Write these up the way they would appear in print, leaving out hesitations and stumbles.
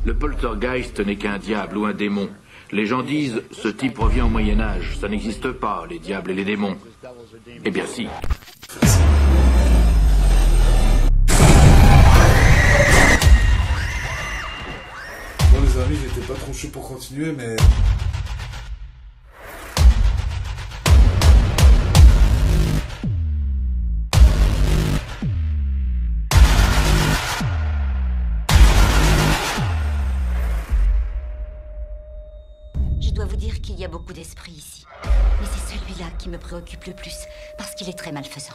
Le poltergeist n'est qu'un diable ou un démon. Les gens disent, ce type revient au Moyen-Âge. Ça n'existe pas, les diables et les démons. Eh bien si. Bon les amis, j'étais pas trop chaud pour continuer, mais... Je dois vous dire qu'il y a beaucoup d'esprits ici. Mais c'est celui-là qui me préoccupe le plus, parce qu'il est très malfaisant.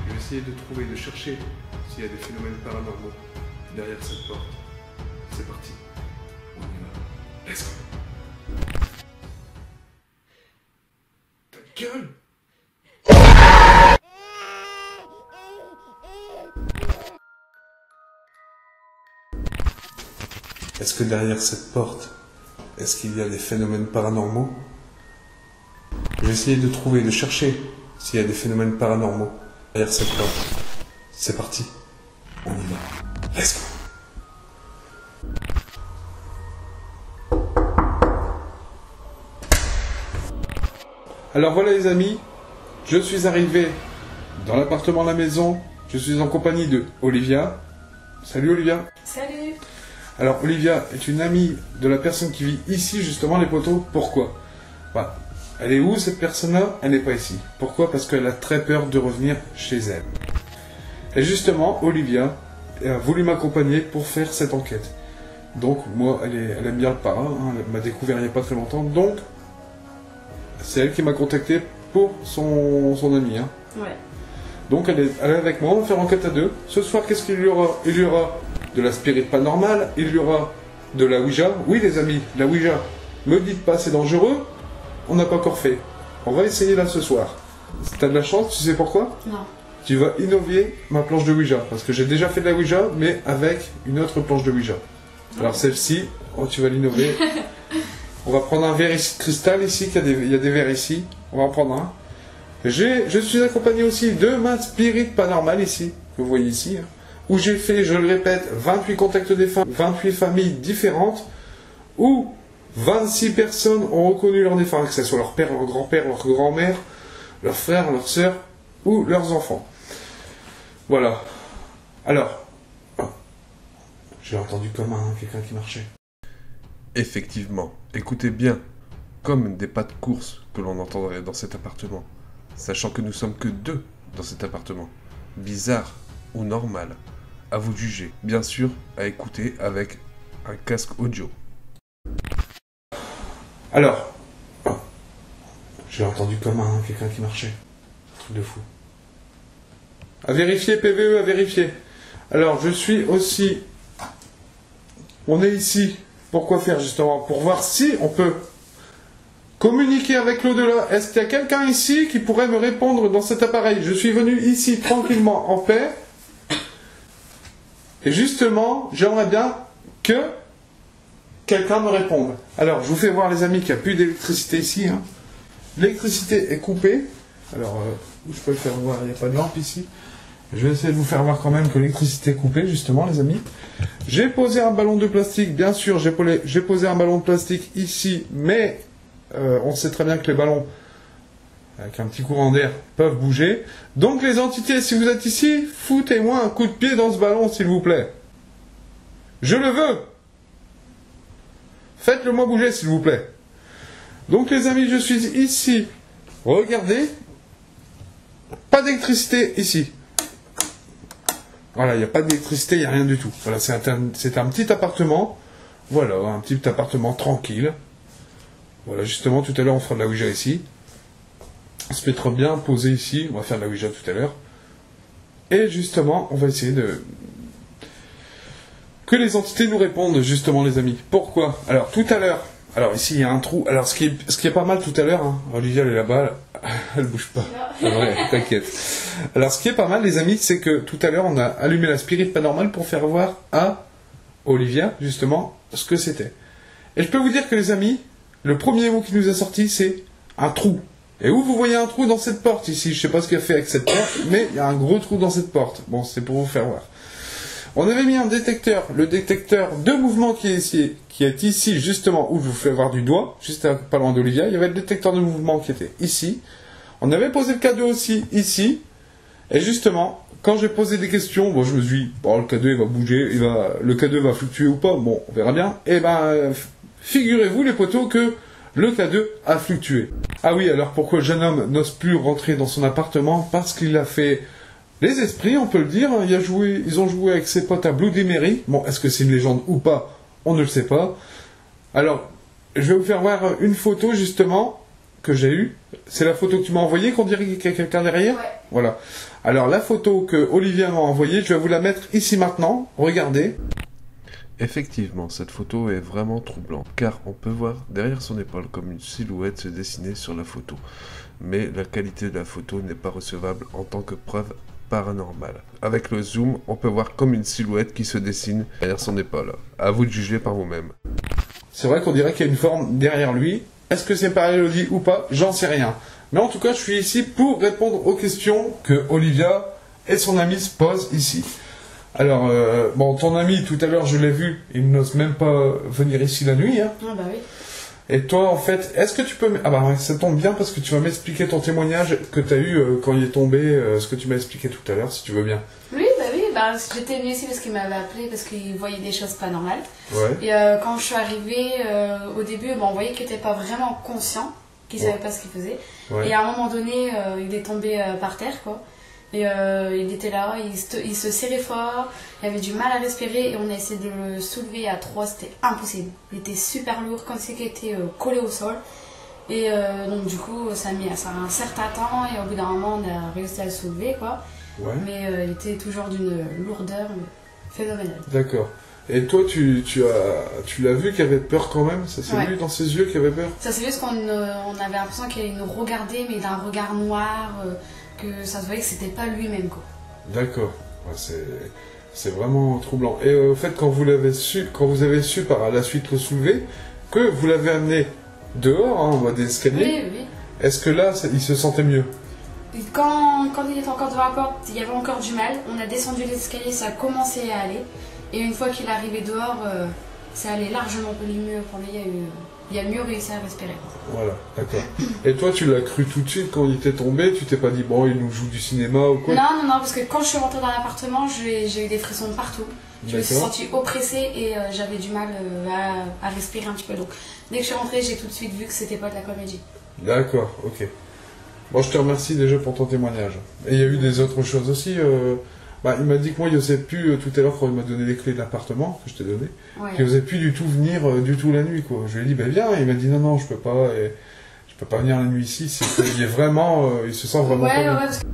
Je vais essayer de trouver, de chercher s'il y a des phénomènes paranormaux derrière cette porte. C'est parti. On y va. Let's go. Ta gueule! Est-ce que derrière cette porte, est-ce qu'il y a des phénomènes paranormaux? Je vais essayer de trouver, de chercher s'il y a des phénomènes paranormaux derrière cette porte. C'est parti. On y va. Let's go. Alors voilà les amis, je suis arrivé dans l'appartement de la maison. Je suis en compagnie de Olivia. Salut Olivia. Salut. Alors Olivia est une amie de la personne qui vit ici justement les poteaux. Pourquoi? Bah, elle est où cette personne-là? Elle n'est pas ici. Pourquoi? Parce qu'elle a très peur de revenir chez elle. Et justement Olivia a voulu m'accompagner pour faire cette enquête. Donc moi elle aime bien le parrain, hein, elle m'a découvert il n'y a pas très longtemps. Donc c'est elle qui m'a contacté pour son ami. Hein. Ouais. Donc elle est avec moi, on va faire enquête à deux. Ce soir, qu'est-ce qu'il y aura? Il y aura de la spirit paranormale, il y aura de la Ouija. Oui les amis, la Ouija, me dites pas c'est dangereux, on n'a pas encore fait. On va essayer là ce soir. Si t'as de la chance, tu sais pourquoi? Non. Tu vas innover ma planche de Ouija, parce que j'ai déjà fait de la Ouija, mais avec une autre planche de Ouija. Alors celle-ci, oh, tu vas l'innover. On va prendre un verre ici de cristal ici, il y a des verres ici. On va en prendre un. Je suis accompagné aussi de ma spirit paranormale ici, que vous voyez ici, hein, où j'ai fait, je le répète, 28 contacts défunts, 28 familles différentes, où 26 personnes ont reconnu leur défunt, que ce soit leur père, leur grand-père, leur grand-mère, leurs frères, leurs sœurs ou leurs enfants. Voilà. Alors, j'ai entendu comme quelqu'un qui marchait. Effectivement, écoutez bien, comme des pas de course que l'on entendrait dans cet appartement, sachant que nous sommes que deux dans cet appartement. Bizarre ou normal, à vous de juger. Bien sûr, à écouter avec un casque audio. Alors, j'ai entendu comme quelqu'un qui marchait. Un truc de fou. À vérifier, PVE, à vérifier. Alors, je suis aussi... On est ici. Pourquoi faire justement? Pour voir si on peut communiquer avec l'au-delà. Est-ce qu'il y a quelqu'un ici qui pourrait me répondre dans cet appareil? Je suis venu ici tranquillement, en paix. Et justement, j'aimerais bien que quelqu'un me réponde. Alors, je vous fais voir les amis qu'il n'y a plus d'électricité ici. Hein. L'électricité est coupée. Alors, où je peux le faire voir? Il n'y a pas de lampe ici. Je vais essayer de vous faire voir quand même que l'électricité est coupée, justement, les amis. J'ai posé un ballon de plastique, bien sûr, j'ai posé un ballon de plastique ici, mais on sait très bien que les ballons, avec un petit courant d'air, peuvent bouger. Donc les entités, si vous êtes ici, foutez-moi un coup de pied dans ce ballon, s'il vous plaît. Je le veux. Faites-le moi bouger, s'il vous plaît. Donc les amis, je suis ici. Regardez. Pas d'électricité ici. Voilà, il n'y a pas d'électricité, il n'y a rien du tout. Voilà, c'est un petit appartement. Voilà, un petit appartement tranquille. Voilà, justement, tout à l'heure, on fera de la Ouija ici. On se mettra bien posé ici. On va faire de la Ouija tout à l'heure. Et justement, on va essayer de... que les entités nous répondent, justement, les amis. Pourquoi? Alors, tout à l'heure, Alors ici il y a un trou. Alors ce qui est pas mal tout à l'heure, hein. Olivia elle est là-bas, elle bouge pas. Ah ouais, t'inquiète. Alors ce qui est pas mal les amis, c'est que tout à l'heure on a allumé la Spirit Paranormal pour faire voir à Olivia justement ce que c'était. Et je peux vous dire que les amis, le premier mot qui nous a sorti c'est un trou. Et où vous voyez un trou dans cette porte ici, je sais pas ce qu'elle fait avec cette porte, mais il y a un gros trou dans cette porte. Bon, c'est pour vous faire voir. On avait mis un détecteur, le détecteur de mouvement qui est ici justement où je vous fais voir du doigt, juste pas loin d'Olivia. Il y avait le détecteur de mouvement qui était ici. On avait posé le cadeau aussi ici. Et justement, quand j'ai posé des questions, bon, je me suis dit, bon, le cadeau il va bouger, le cadeau va fluctuer ou pas, bon, on verra bien. Et ben, figurez-vous les potos que le cadeau a fluctué. Ah oui, alors pourquoi le jeune homme n'ose plus rentrer dans son appartement? Parce qu'il a fait les esprits, on peut le dire. Ils ont joué avec ses potes à Bloody Mary. Bon, est-ce que c'est une légende ou pas? On ne le sait pas. Alors, je vais vous faire voir une photo justement que j'ai eue. C'est la photo que tu m'as envoyée, qu'on dirait qu'il y a quelqu'un derrière. Ouais. Voilà. Alors, la photo que Olivia m'a envoyée, je vais vous la mettre ici maintenant. Regardez. Effectivement, cette photo est vraiment troublante, car on peut voir derrière son épaule comme une silhouette se dessiner sur la photo. Mais la qualité de la photo n'est pas recevable en tant que preuve paranormale. Avec le zoom, on peut voir comme une silhouette qui se dessine derrière son épaule. À vous de juger par vous-même. C'est vrai qu'on dirait qu'il y a une forme derrière lui. Est-ce que c'est par Elodie ou pas? J'en sais rien. Mais en tout cas, je suis ici pour répondre aux questions que Olivia et son ami se posent ici. Alors, bon, ton ami, tout à l'heure, je l'ai vu, il n'ose même pas venir ici la nuit. Hein. Ah bah oui. Et toi, en fait, est-ce que tu peux... Ah bah, ça tombe bien parce que tu vas m'expliquer ton témoignage que tu as eu quand il est tombé, ce que tu m'as expliqué tout à l'heure, si tu veux bien. Oui, j'étais venue ici parce qu'il m'avait appelé, parce qu'il voyait des choses pas normales. Ouais. Et quand je suis arrivée, au début, on voyait qu'il n'était pas vraiment conscient, qu'il savait pas ce qu'il faisait. Ouais. Et à un moment donné, il est tombé par terre, quoi. Et il était là, il se serrait fort, il avait du mal à respirer et on a essayé de le soulever à 3, c'était impossible. Il était super lourd, comme s'il était collé au sol. Et donc du coup, ça a mis un certain temps et au bout d'un moment, on a réussi à le soulever, quoi. Ouais. Mais il était toujours d'une lourdeur phénoménale. D'accord. Et toi, tu l'as vu qu'il avait peur quand même? Ça s'est Ouais. vu dans ses yeux qu'il avait peur? Ça c'est juste qu'on on avait l'impression qu'il nous regardait, mais d'un regard noir, que ça se voyait que c'était pas lui-même, quoi. D'accord. Ouais, c'est vraiment troublant. Et au fait, quand vous avez su par la suite le soulever, que vous l'avez amené dehors, hein, en mode escalier, Oui. est-ce que là, il se sentait mieux? Et quand il était encore devant la porte, il y avait encore du mal. On a descendu les escaliers, ça a commencé à aller. Et une fois qu'il est arrivé dehors, ça allait largement mieux pour lui. Il a mieux réussi à respirer. Voilà, d'accord. Et toi, tu l'as cru tout de suite quand il était tombé? Tu t'es pas dit, bon, il nous joue du cinéma ou quoi? Non, parce que quand je suis rentrée dans l'appartement, j'ai eu des frissons partout. Je me suis sentie oppressée et j'avais du mal à respirer un petit peu. Donc, dès que je suis rentrée, j'ai tout de suite vu que c'était pas de la comédie. D'accord, ok. Bon, je te remercie déjà pour ton témoignage. Et il y a eu des autres choses aussi. Il m'a dit que moi, il n'osait plus, tout à l'heure, quand il m'a donné les clés de l'appartement, que je t'ai donné, Ouais. qu'il n'osait plus du tout venir, du tout la nuit, quoi. Je lui ai dit, ben viens. Et il m'a dit, non, je peux pas. Et je peux pas venir la nuit ici. C'est qu'il est vraiment, il se sent vraiment pas bien. Parce que...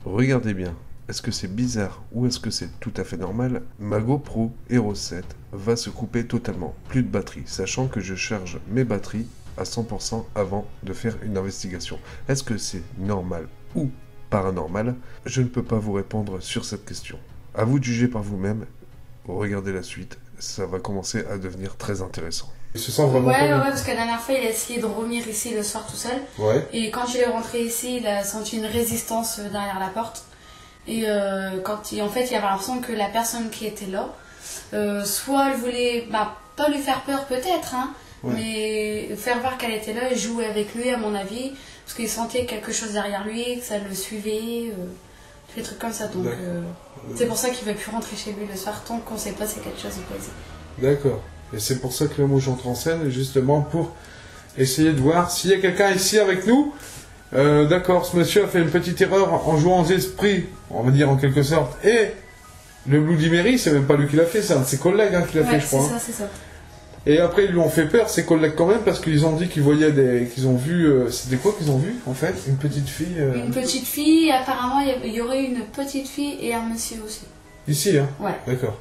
Regardez bien, est-ce que c'est bizarre ou est-ce que c'est tout à fait normal? Ma GoPro Hero 7 va se couper totalement, plus de batterie, sachant que je charge mes batteries à 100% avant de faire une investigation. Est-ce que c'est normal ou paranormal? Je ne peux pas vous répondre sur cette question. À vous de juger par vous-même. Regardez la suite, ça va commencer à devenir très intéressant. Il se sent vraiment pas bien. parce que la dernière fois, il a essayé de revenir ici le soir tout seul. Ouais. Et quand il est rentré ici, il a senti une résistance derrière la porte. Et en fait, il avait l'impression que la personne qui était là, soit elle voulait, pas lui faire peur peut-être, hein, Ouais. mais faire voir qu'elle était là et jouer avec lui, à mon avis, parce qu'il sentait quelque chose derrière lui, que ça le suivait, des trucs comme ça. Donc c'est pour ça qu'il ne veut plus rentrer chez lui le soir tant qu'on ne sait pas si quelque chose est possible. D'accord. Et c'est pour ça que là, moi, j'entre en scène, justement, pour essayer de voir s'il y a quelqu'un ici avec nous. D'accord, ce monsieur a fait une petite erreur en jouant aux esprits, on va dire en quelque sorte. Et le Bloody Mary, c'est même pas lui qui l'a fait, c'est un de ses collègues qui l'a fait, je crois. C'est ça. Et après, ils lui ont fait peur, ses collègues quand même, parce qu'ils ont dit qu'ils voyaient qu'ils ont vu... C'était quoi qu'ils ont vu, en fait? Une petite fille... Une petite fille, apparemment, il y aurait une petite fille et un monsieur aussi. Ici, hein? Ouais. D'accord.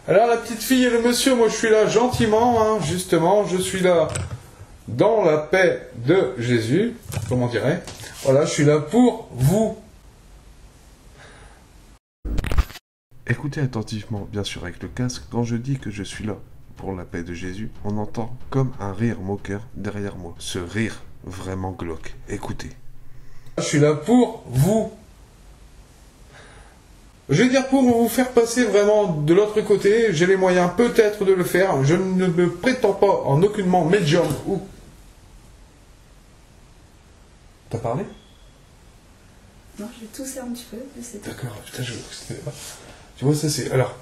Alors la petite fille et le monsieur, moi je suis là gentiment, hein, justement, je suis là dans la paix de Jésus, comme on dirait. Voilà, je suis là pour vous. Écoutez attentivement, bien sûr avec le casque, quand je dis que je suis là pour la paix de Jésus, on entend comme un rire moqueur derrière moi. Ce rire vraiment glauque. Écoutez. Je suis là pour vous. Je vais dire pour vous faire passer vraiment de l'autre côté, j'ai les moyens peut-être de le faire, je ne me prétends pas en aucunement médium ou... T'as parlé? Non, j'ai toussé un petit peu, mais c'est tout. D'accord, putain, tu vois, ça c'est... Alors,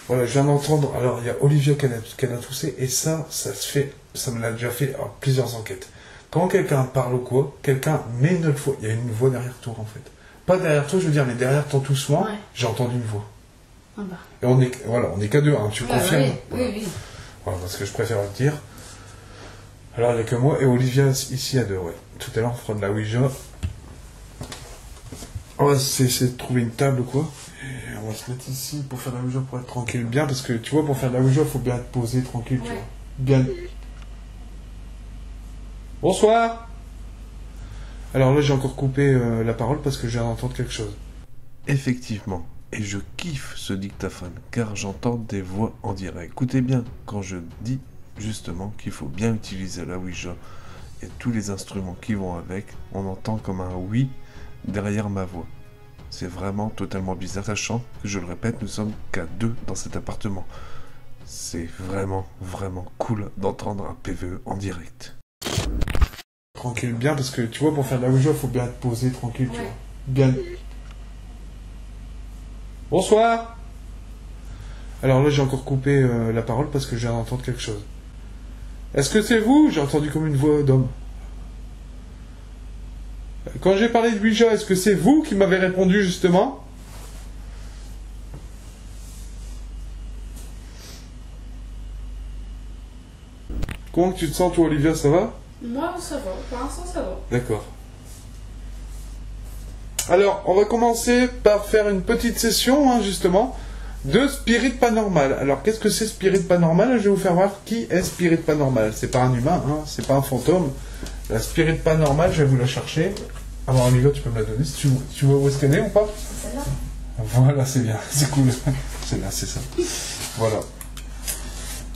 voilà, je viens d'entendre, alors il y a Olivia qui a toussé, et ça se fait, ça me l'a déjà fait en plusieurs enquêtes. Quand quelqu'un parle ou quoi, quelqu'un met une autre voix, il y a une voix derrière toi en fait. Pas derrière toi, je veux dire, mais derrière ton toussement, Ouais. j'ai entendu une voix. Ah bah. Et on est qu'à deux, hein, tu confirmes? Oui, Voilà. oui, oui. Voilà, parce que je préfère le dire. Alors, il n'y a que moi et Olivia ici à deux, ouais. Tout à l'heure, on fera de la Ouija. On va essayer de trouver une table ou quoi. Et on va se mettre ici pour faire de la Ouija, pour être tranquille bien, parce que tu vois, pour faire de la Ouija, il faut bien être posé, tranquille, tu Ouais. vois. Bien. Bonsoir. Alors là, j'ai encore coupé la parole parce que je viens d'entendre quelque chose. Effectivement, et je kiffe ce dictaphone, car j'entends des voix en direct. Écoutez bien, quand je dis justement qu'il faut bien utiliser la Ouija et tous les instruments qui vont avec, on entend comme un oui derrière ma voix. C'est vraiment totalement bizarre, sachant que, je le répète, nous sommes qu'à deux dans cet appartement. C'est vraiment, vraiment cool d'entendre un PVE en direct. Tranquille bien, parce que tu vois, pour faire de la Ouija, il faut bien être posé, tranquille, tu Ouais. vois. Bien. Bonsoir. Alors là, j'ai encore coupé la parole parce que je viens d'entendre quelque chose. Est-ce que c'est vous? J'ai entendu comme une voix d'homme. Quand j'ai parlé de Ouija, est-ce que c'est vous qui m'avez répondu justement? Comment tu te sens toi, Olivia, ça va? Moi, ça va. Pour l'instant, ça va. D'accord. Alors, on va commencer par faire une petite session, hein, justement, de Spirit Paranormal. Alors, qu'est-ce que c'est Spirit Paranormal? Je vais vous faire voir qui est Spirit Paranormal. C'est pas un humain, hein, c'est pas un fantôme. La Spirit Paranormal, je vais vous la chercher. Alors, Olivia, tu peux me la donner si tu vois où est-ce qu'elle est ou pas? Celle-là. Voilà, c'est bien, c'est cool. C'est là, c'est ça. Voilà.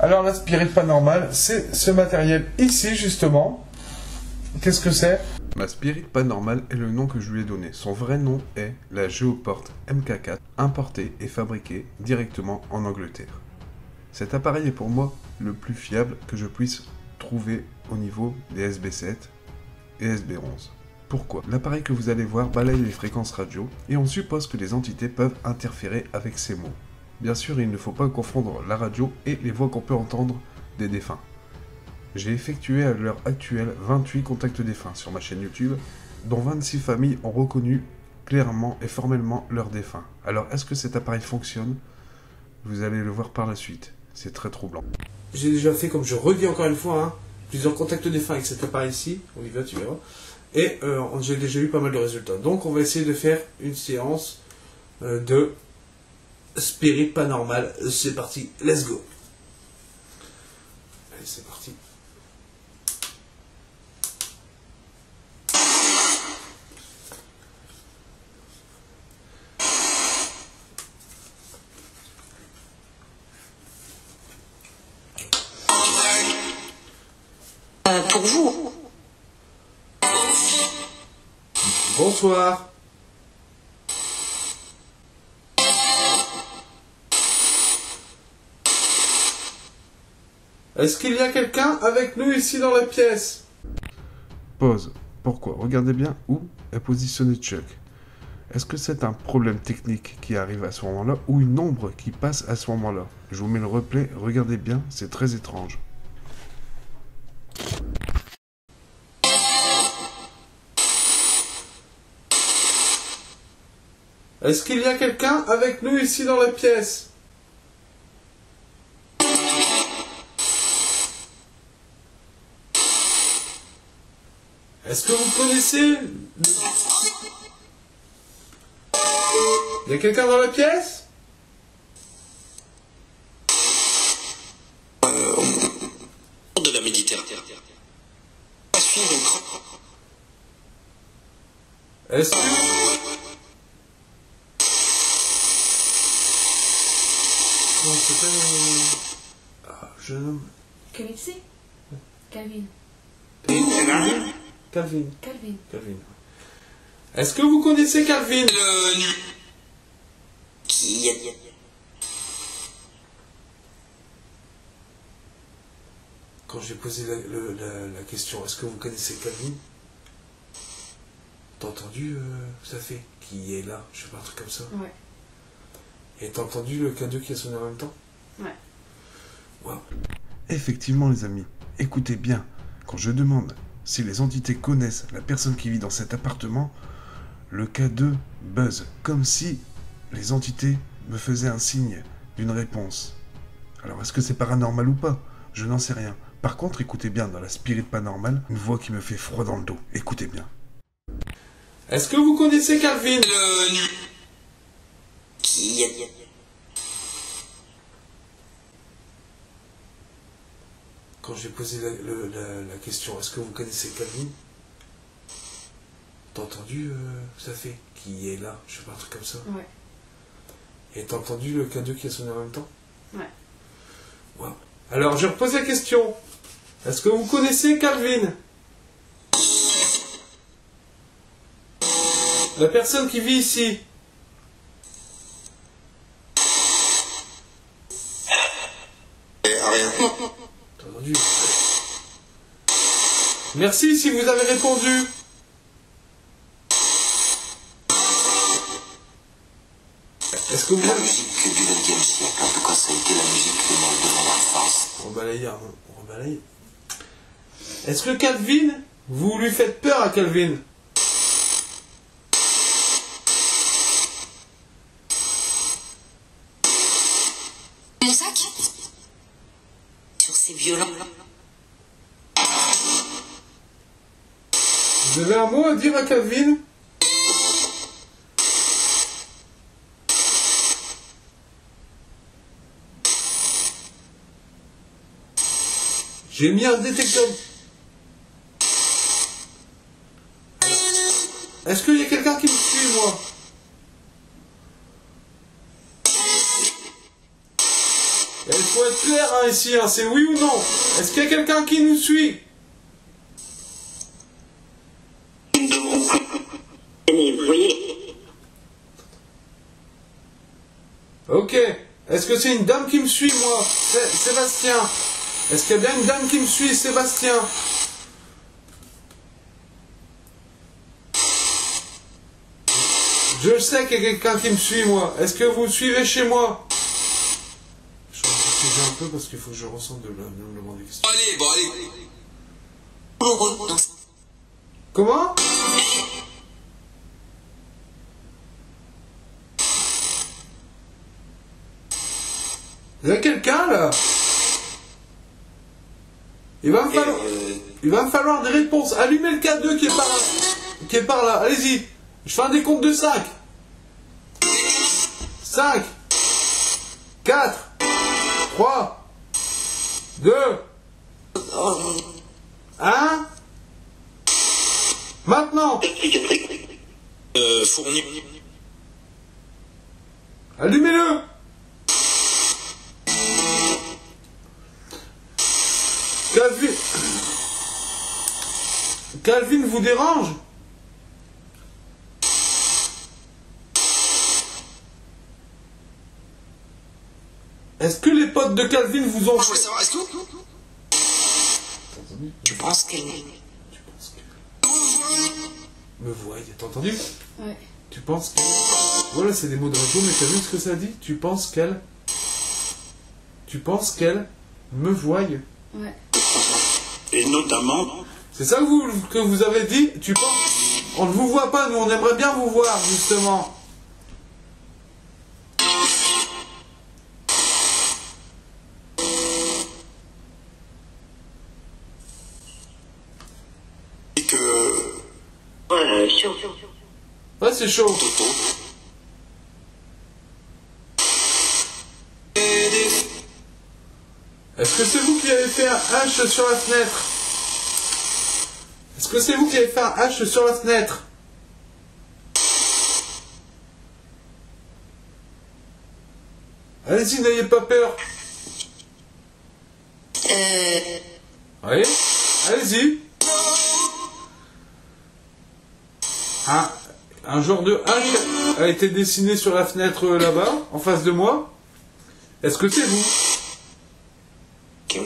Alors, la Spirit Paranormal, c'est ce matériel ici, justement. Qu'est-ce que c'est? Ma Spirit Paranormal est le nom que je lui ai donné. Son vrai nom est la Geoport MK4, importée et fabriquée directement en Angleterre. Cet appareil est pour moi le plus fiable que je puisse trouver au niveau des SB7 et SB11. Pourquoi? L'appareil que vous allez voir balaye les fréquences radio et on suppose que les entités peuvent interférer avec ces mots. Bien sûr, il ne faut pas confondre la radio et les voix qu'on peut entendre des défunts. J'ai effectué à l'heure actuelle 28 contacts défunts sur ma chaîne YouTube, dont 26 familles ont reconnu clairement et formellement leurs défunts. Alors, est-ce que cet appareil fonctionne? Vous allez le voir par la suite. C'est très troublant. J'ai déjà fait, comme je redis encore une fois, hein, plusieurs contacts défunts avec cet appareil-ci. On y va, tu verras. Et j'ai déjà eu pas mal de résultats. Donc, on va essayer de faire une séance de Spirit Paranormal. C'est parti, let's go. Allez, c'est parti. Pour vous. Bonsoir. Est-ce qu'il y a quelqu'un avec nous ici dans la pièce? Pause. Pourquoi? Regardez bien où est positionné Chuck. Est-ce que c'est un problème technique qui arrive à ce moment-là ou une ombre qui passe à ce moment-là? Je vous mets le replay, regardez bien, c'est très étrange. Est-ce qu'il y a quelqu'un avec nous ici dans la pièce? Est-ce que vous connaissez... Il y a quelqu'un dans la pièce? Est-ce que... Comment s'appelle jeune homme. Kevin C. Calvin. Calvin. Calvin. Calvin. Est-ce que vous connaissez Calvin? Quand j'ai posé la question, est-ce que vous connaissez Calvin? T'as entendu ça fait qui est là? Je sais pas, un truc comme ça. Ouais. Et t'as entendu le K2 qui a sonné en même temps? Ouais. Wow. Effectivement, les amis, écoutez bien. Quand je demande si les entités connaissent la personne qui vit dans cet appartement, le K2 buzz, comme si les entités me faisaient un signe d'une réponse. Alors, est-ce que c'est paranormal ou pas? Je n'en sais rien. Par contre, écoutez bien, dans la spirit paranormale, une voix qui me fait froid dans le dos. Écoutez bien. Est-ce que vous connaissez Calvin? Quand j'ai posé la question, est-ce que vous connaissez Calvin? T'as entendu ça fait qui est là? Je sais pas, un truc comme ça. Ouais. Et t'as entendu le K2 qui a sonné en même temps? Ouais. Wow. Alors, je repose la question. Est-ce que vous connaissez Calvin? La personne qui vit ici. Rien. T'as entendu? Merci si vous avez répondu. Est-ce que vous... La musique du XXe siècle, en tout cas ça a été la musique de mon enfance. On balaye, on balaye. Est-ce que Calvin, vous lui faites peur à Calvin? Mon sac? Sur ces violents. Vous avez un mot à dire à Calvin? J'ai mis un détecteur. Est-ce qu'il y a quelqu'un qui me suit, moi? Il faut être clair hein, ici, hein, c'est oui ou non? Est-ce qu'il y a quelqu'un qui nous suit? Vous voyez? Ok. Est-ce que c'est une dame qui me suit, moi? Sébastien. Est-ce qu'il y a bien une dame qui me suit, Sébastien? Je sais qu'il y a quelqu'un qui me suit, moi. Est-ce que vous me suivez chez moi? Je vais me un peu parce qu'il faut que je ressente de me demander des questions. Allez, bon allez. Comment? Il y a quelqu'un, là? Il va me falloir des réponses. Allumez le K2 qui est par là. Qui est par là. Allez-y. Je fais un décompte de 5. 5. 4. 3. 2. 1. Maintenant. Fourni. Allumez-le. Calvin vous dérange? Est-ce que les potes de Calvin vous ont... Moi, je voulais savoir, est-ce que... Tu penses qu'elle... Me voient, t'as entendu? Ouais. Tu penses qu'elle... Voilà, c'est des mots de radio, mais t'as vu ce que ça dit? Tu penses qu'elle... Tu penses qu'elle me voie? Ouais. Et notamment... C'est ça que vous avez dit? Tu penses... On ne vous voit pas, nous on aimerait bien vous voir, justement. Et que... Ouais, chaud. Ouais, c'est chaud. Toto. Est-ce que c'est vous qui avez fait un H sur la fenêtre? Est-ce que c'est vous qui avez fait un H sur la fenêtre? Allez-y, n'ayez pas peur. Allez, allez-y. Un genre de H a été dessiné sur la fenêtre là-bas, en face de moi. Est-ce que c'est vous? Tu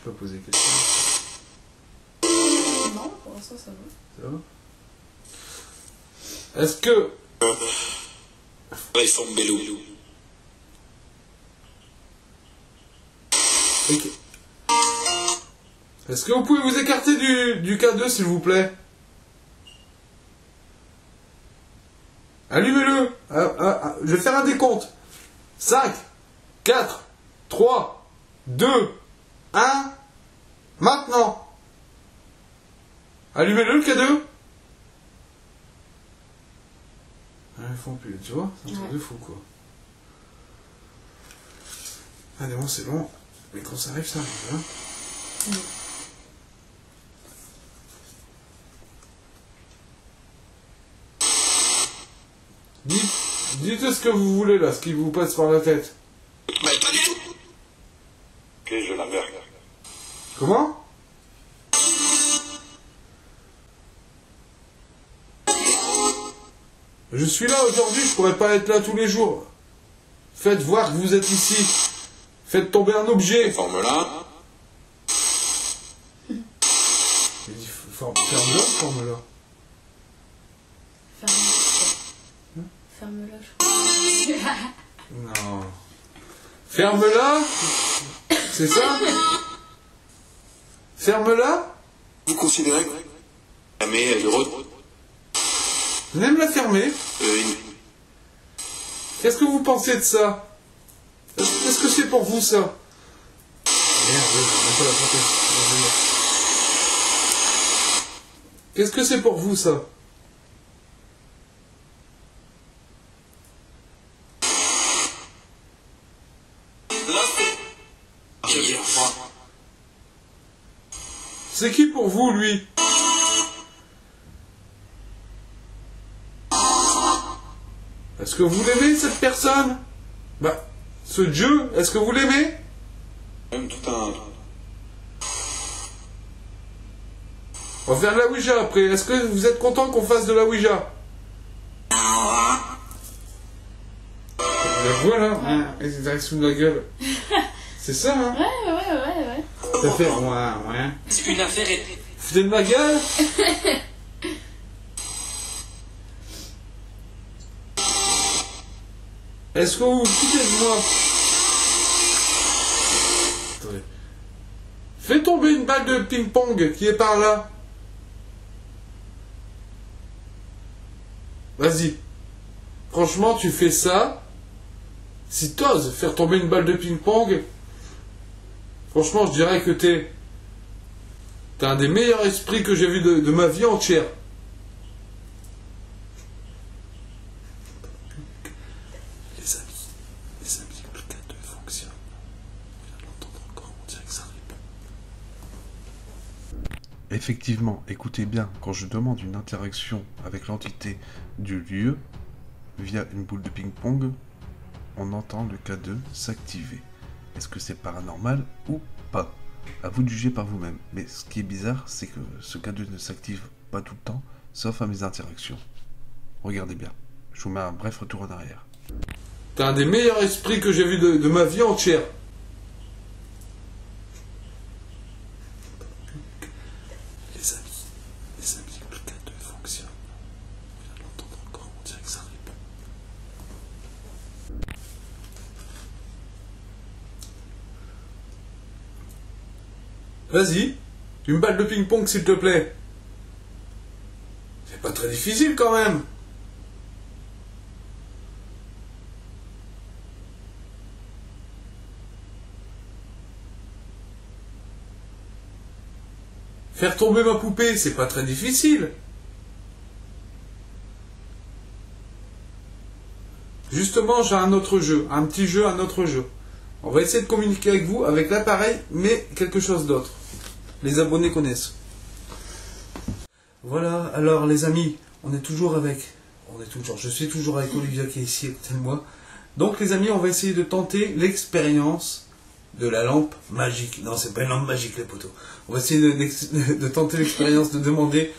peux poser quelque chose? Non, pour l'instant ça va. Ça va? Est-ce que... Ok. Est-ce que vous pouvez vous écarter du K2 s'il vous plaît? Allumez-le. Je vais faire un décompte. 5, 4, 3, 2, 1. Maintenant. Allumez-le le K2. Ils font plus, tu vois? C'est un truc de fou quoi. Allez, bon, c'est bon. Mais quand ça arrive, ça arrive. Hein. Dites ce que vous voulez là, ce qui vous passe par la tête. Mais pas du tout. Ok, je la merde. Comment? Je suis là aujourd'hui, je pourrais pas être là tous les jours. Faites voir que vous êtes ici. Faites tomber un objet. Forme-la. Ferme-le, forme-le. Ferme-le, je crois. Non. Ferme-la. C'est ça? Ferme-la. Vous considérez que la mais elle est heureuse. Même la fermer. Qu'est-ce que vous pensez de ça? Qu'est-ce que c'est pour vous ça? Merde, je vais pas la porter. Qu'est-ce que c'est pour vous ça? C'est qui pour vous lui? Est-ce que vous l'aimez cette personne? Bah, ce Dieu, est-ce que vous l'aimez? Même tout un... On va faire de la Ouija après. Est-ce que vous êtes content qu'on fasse de la Ouija? La voilà, ils arrivent sous la gueule. C'est ça, hein? Ouais. Ça fait ouais. C'est une affaire... Foutez de ma gueule? Est-ce que vous vous foutez de moi? Attendez. Fais tomber une balle de ping-pong qui est par là. Vas-y. Franchement, tu fais ça. Si t'oses faire tomber une balle de ping-pong, franchement, je dirais que t'es un des meilleurs esprits que j'ai vu de ma vie entière. Les amis, le K2 fonctionne. On vient de l'entendre encore, on dirait que ça répond. Effectivement, écoutez bien, quand je demande une interaction avec l'entité du lieu, via une boule de ping-pong, on entend le K2 s'activer. Est-ce que c'est paranormal ou pas? À vous de juger par vous-même. Mais ce qui est bizarre, c'est que ce K2 ne s'active pas tout le temps, sauf à mes interactions. Regardez bien. Je vous mets un bref retour en arrière. T'es un des meilleurs esprits que j'ai vu de ma vie entière. Les amis, le K2 fonctionne. On vient de l'entendre encore, on dirait que ça répond. Vas-y, une balle de ping-pong s'il te plaît. C'est pas très difficile quand même. Faire tomber ma poupée, c'est pas très difficile. Justement, j'ai un autre jeu, un autre jeu. On va essayer de communiquer avec vous avec l'appareil, mais quelque chose d'autre. Les abonnés connaissent. Voilà, alors les amis, je suis toujours avec Olivia qui est ici à côté de moi. Donc les amis, on va essayer de tenter l'expérience de la lampe magique. Non, c'est pas une lampe magique les poteaux. On va essayer de tenter l'expérience de demander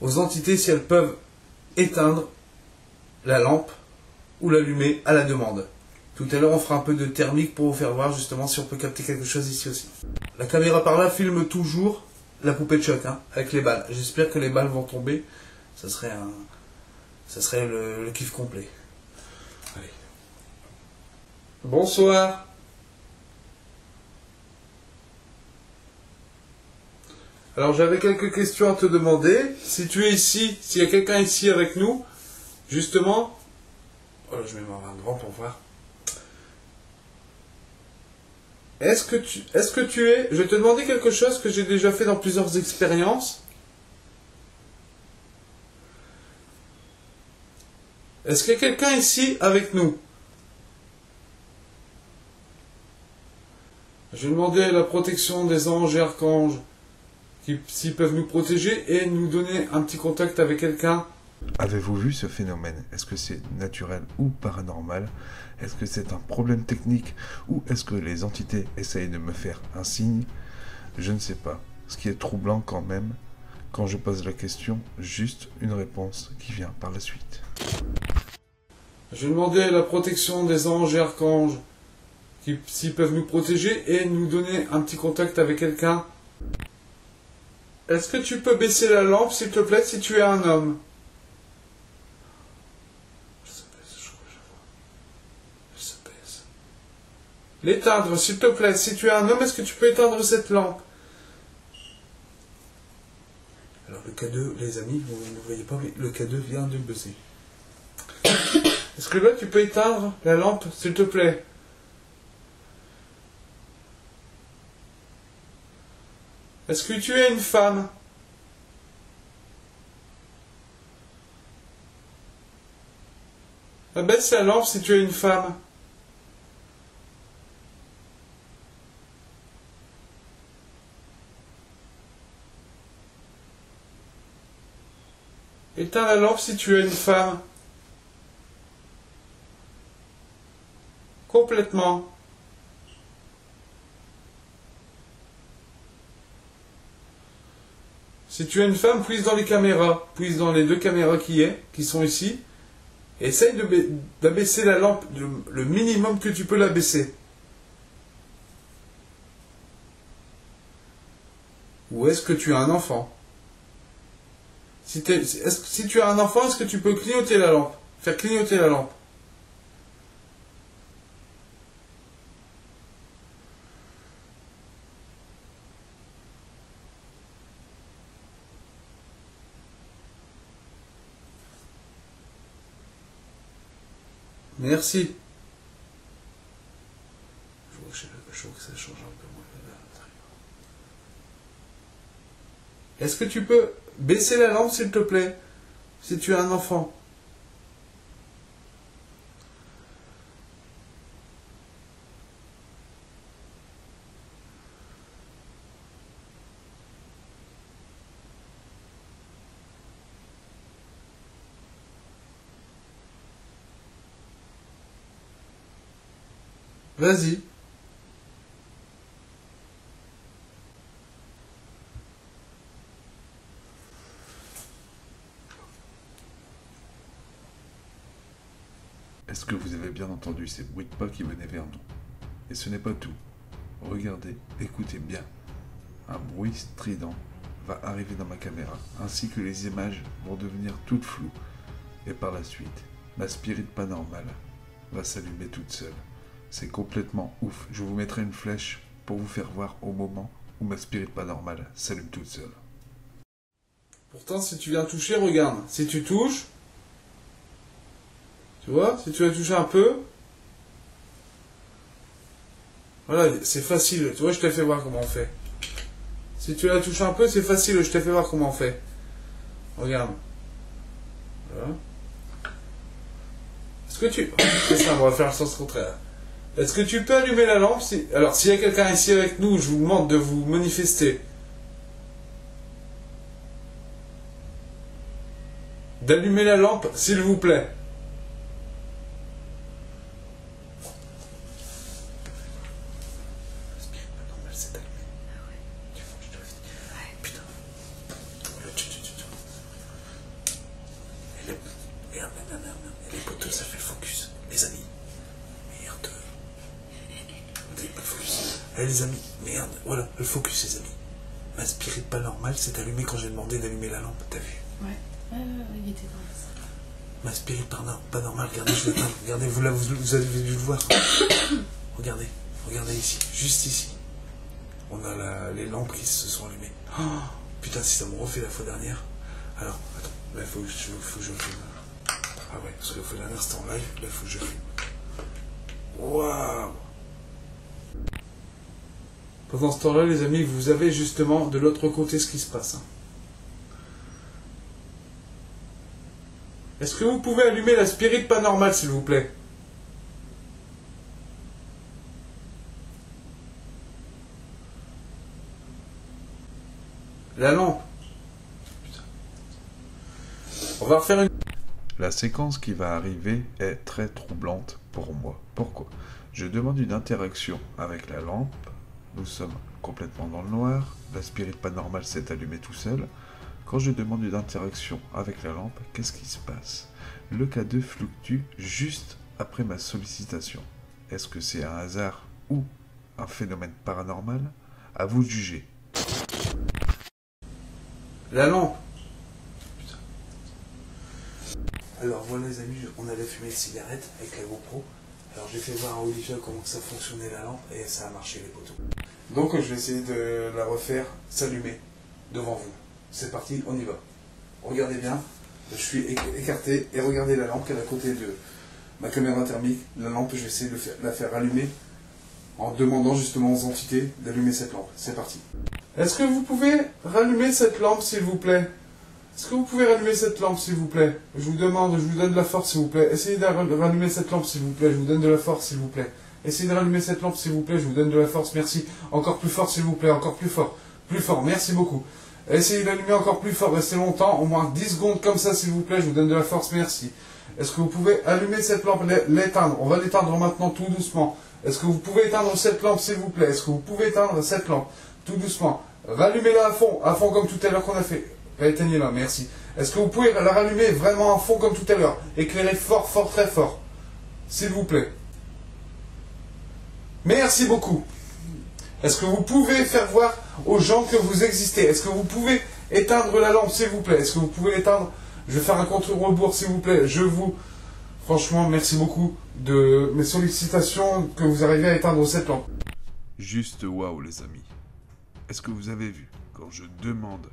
aux entités si elles peuvent éteindre la lampe ou l'allumer à la demande. Tout à l'heure, on fera un peu de thermique pour vous faire voir justement si on peut capter quelque chose ici aussi. La caméra par là filme toujours la poupée de choc, hein, avec les balles. J'espère que les balles vont tomber. Ça serait le kiff complet. Allez. Bonsoir. Alors j'avais quelques questions à te demander. Si tu es ici, s'il y a quelqu'un ici avec nous, justement... Oh là, je vais m'en rendre devant pour voir. Est-ce que tu es... Je vais te demander quelque chose que j'ai déjà fait dans plusieurs expériences. Est-ce qu'il y a quelqu'un ici avec nous? Je vais demander la protection des anges et archanges s'ils peuvent nous protéger et nous donner un petit contact avec quelqu'un. Avez-vous vu ce phénomène? Est-ce que c'est naturel ou paranormal? Est-ce que c'est un problème technique ou est-ce que les entités essayent de me faire un signe? Je ne sais pas. Ce qui est troublant quand même, quand je pose la question, juste une réponse qui vient par la suite. Je vais demander la protection des anges et archanges s'ils peuvent nous protéger et nous donner un petit contact avec quelqu'un. Est-ce que tu peux baisser la lampe, s'il te plaît, si tu es un homme? L'éteindre, s'il te plaît. Si tu es un homme, est-ce que tu peux éteindre cette lampe? Alors le K2, les amis, vous ne voyez pas, mais le K2 vient de buzzer. Est-ce que là, tu peux éteindre la lampe, s'il te plaît? Est-ce que tu es une femme? Abaisse la lampe si tu es une femme. Éteins la lampe si tu es une femme. Complètement. Si tu es une femme, puise dans les caméras. Puise dans les deux caméras qui sont ici. Essaye d'abaisser la lampe le minimum que tu peux l'abaisser. Ou est-ce que tu as un enfant? Si tu as un enfant, est-ce que tu peux clignoter la lampe? Faire clignoter la lampe. Merci. Je vois que ça change un peu. Est-ce que tu peux baisser la lampe, s'il te plaît, si tu as un enfant? Vas-y. Est-ce que vous avez bien entendu ces bruits de pas qui venaient vers nous? Et ce n'est pas tout. Regardez, écoutez bien. Un bruit strident va arriver dans ma caméra, ainsi que les images vont devenir toutes floues. Et par la suite, ma spirit pas normale va s'allumer toute seule. C'est complètement ouf. Je vous mettrai une flèche pour vous faire voir au moment où ma spirit pas normale s'allume toute seule. Pourtant, si tu viens toucher, regarde. Si tu touches, tu vois, si tu vas toucher un peu, voilà, c'est facile. Tu vois, je t'ai fait voir comment on fait. Si tu la touches un peu, c'est facile. Je t'ai fait voir comment on fait. Regarde. Voilà. Est-ce que tu... C'est ça, on va faire le sens contraire. Est-ce que tu peux allumer la lampe Alors, s'il y a quelqu'un ici avec nous, je vous demande de vous manifester. d'allumer la lampe, s'il vous plaît. Et les poteaux, ça fait le focus. Les amis. Merde. Vous n'avez pas le focus. Allez les amis, merde. Voilà, le focus les amis. Ma spirit pas normal s'est allumé quand j'ai demandé d'allumer la lampe, t'as vu? Ouais, il était dans ça. Ma spirit pas normal, regardez, je l'éteins. Regardez, vous avez dû le voir. Regardez, regardez ici, juste ici. On a les lampes qui se sont allumées. Oh, putain, si ça me refait la fois dernière. Alors, attends, là il faut que je filme. Ah ouais, parce que la fois dernière c'était en live, là il faut que je filme. Waouh! Pendant ce temps-là, les amis, vous avez justement de l'autre côté ce qui se passe. Est-ce que vous pouvez allumer la spirit pas normale, s'il vous plaît? La lampe. Putain. On va refaire une... La séquence qui va arriver est très troublante pour moi. Pourquoi? Je demande une interaction avec la lampe. Nous sommes complètement dans le noir. La spirit pas normale s'est allumée tout seul. Quand je demande une interaction avec la lampe, qu'est-ce qui se passe? Le K2 fluctue juste après ma sollicitation. Est-ce que c'est un hasard ou un phénomène paranormal? À vous de juger. La lampe. Putain. Alors voilà les amis, on allait fumer une cigarette avec la GoPro. Alors j'ai fait voir à Olivia comment que ça fonctionnait la lampe et ça a marché les poteaux. Donc je vais essayer de la refaire s'allumer devant vous. C'est parti, on y va. Regardez bien, je suis écarté et regardez la lampe qui est à côté de ma caméra thermique. La lampe, je vais essayer de la faire allumer en demandant justement aux entités d'allumer cette lampe. C'est parti. Est-ce que vous pouvez rallumer cette lampe, s'il vous plaît? Est-ce que vous pouvez rallumer cette lampe, s'il vous plaît? Je vous demande, je vous donne de la force, s'il vous plaît. Essayez de rallumer cette lampe, s'il vous plaît. Je vous donne de la force, s'il vous plaît. Essayez de rallumer cette lampe, s'il vous plaît. Je vous donne de la force, merci. Encore plus fort, s'il vous plaît. Encore plus fort. Plus fort, merci beaucoup. Essayez d'allumer encore plus fort. Restez longtemps, au moins 10 secondes comme ça, s'il vous plaît. Je vous donne de la force, merci. Est-ce que vous pouvez allumer cette lampe, l'éteindre? On va l'éteindre maintenant tout doucement. Est-ce que vous pouvez éteindre cette lampe, s'il vous plaît? Est-ce que vous pouvez éteindre cette lampe tout doucement? Rallumez-la à fond comme tout à l'heure qu'on a fait. Éteignez-la, merci. Est-ce que vous pouvez la rallumer vraiment à fond comme tout à l'heure? Éclairez fort, fort, très fort. S'il vous plaît. Merci beaucoup. Est-ce que vous pouvez faire voir aux gens que vous existez? Est-ce que vous pouvez éteindre la lampe, s'il vous plaît? Est-ce que vous pouvez l'éteindre? Je vais faire un contre-rebours, s'il vous plaît. Franchement, merci beaucoup de mes sollicitations que vous arrivez à éteindre cette lampe. Juste waouh les amis. Est-ce que vous avez vu, quand je demande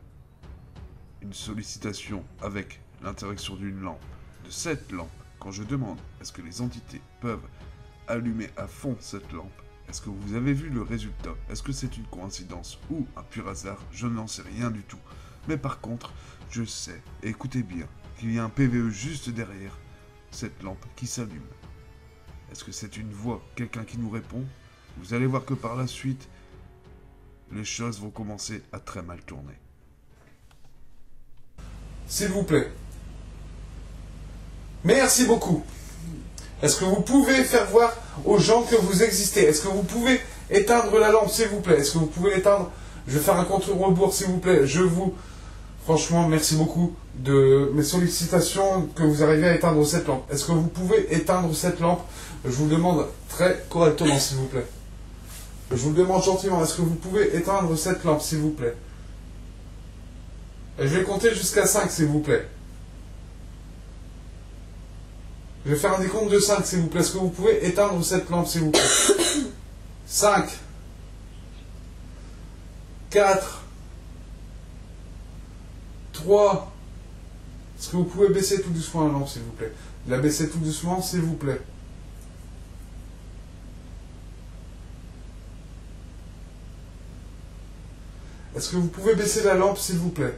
une sollicitation avec l'interaction d'une lampe, de cette lampe, quand je demande est-ce que les entités peuvent allumer à fond cette lampe, est-ce que vous avez vu le résultat? Est-ce que c'est une coïncidence ou un pur hasard? Je n'en sais rien du tout. Mais par contre, je sais, et écoutez bien, qu'il y a un PVE juste derrière cette lampe qui s'allume. Est-ce que c'est une voix, quelqu'un qui nous répond? Vous allez voir que par la suite, les choses vont commencer à très mal tourner. S'il vous plaît. Merci beaucoup. Est-ce que vous pouvez faire voir aux gens que vous existez? Est-ce que vous pouvez éteindre la lampe, s'il vous plaît? Est-ce que vous pouvez l'éteindre? Je vais faire un contre-rebours, s'il vous plaît. Franchement, merci beaucoup de mes sollicitations que vous arrivez à éteindre cette lampe. Est-ce que vous pouvez éteindre cette lampe? Je vous le demande très correctement, s'il vous plaît. Je vous le demande gentiment. Est-ce que vous pouvez éteindre cette lampe, s'il vous plaît? Et je vais compter jusqu'à 5, s'il vous plaît. Je vais faire un décompte de 5, s'il vous plaît. Est-ce que vous pouvez éteindre cette lampe, s'il vous plaît? 5, 4, 3. Est-ce que vous pouvez baisser tout doucement la lampe, s'il vous plaît? La baisser tout doucement, s'il vous plaît. Est-ce que vous pouvez baisser la lampe, s'il vous plaît?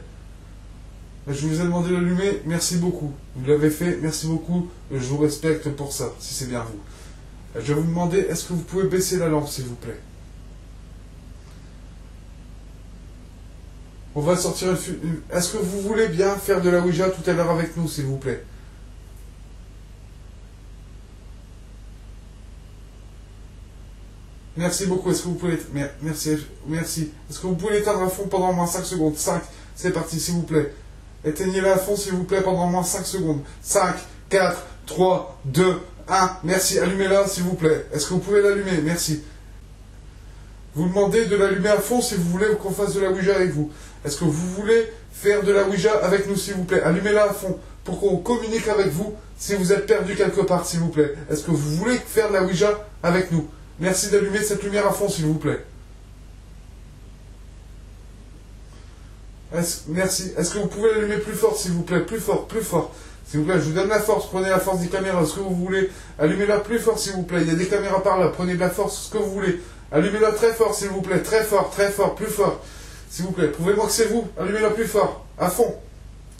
Je vous ai demandé de l'allumer, merci beaucoup. Vous l'avez fait, merci beaucoup. Je vous respecte pour ça, si c'est bien vous. Je vais vous demander, est-ce que vous pouvez baisser la lampe, s'il vous plaît? On va sortir Est-ce que vous voulez bien faire de la Ouija tout à l'heure avec nous, s'il vous plaît? Merci beaucoup. Est-ce que vous pouvez... Merci. Est-ce que vous pouvez l'éteindre à fond pendant au moins 5 secondes? 5. C'est parti, s'il vous plaît. Éteignez-la à fond, s'il vous plaît, pendant au moins 5 secondes. 5, 4, 3, 2, 1. Merci. Allumez-la, s'il vous plaît. Est-ce que vous pouvez l'allumer? Merci. Vous demandez de l'allumer à fond si vous voulez qu'on fasse de la Ouija avec vous. Est-ce que vous voulez faire de la Ouija avec nous, s'il vous plaît? Allumez-la à fond pour qu'on communique avec vous si vous êtes perdu quelque part, s'il vous plaît. Est-ce que vous voulez faire de la Ouija avec nous? Merci d'allumer cette lumière à fond, s'il vous plaît. Merci. Est-ce que vous pouvez l'allumer plus fort, s'il vous plaît? Plus fort, plus fort. S'il vous plaît, je vous donne la force. Prenez la force des caméras. Est-ce que vous voulez? Allumez-la plus fort, s'il vous plaît. Il y a des caméras par là. Prenez de la force, ce que vous voulez. Allumez-la très fort, s'il vous plaît. Très fort, plus fort. S'il vous plaît. Prouvez-moi que c'est vous. Allumez-la plus fort. À fond.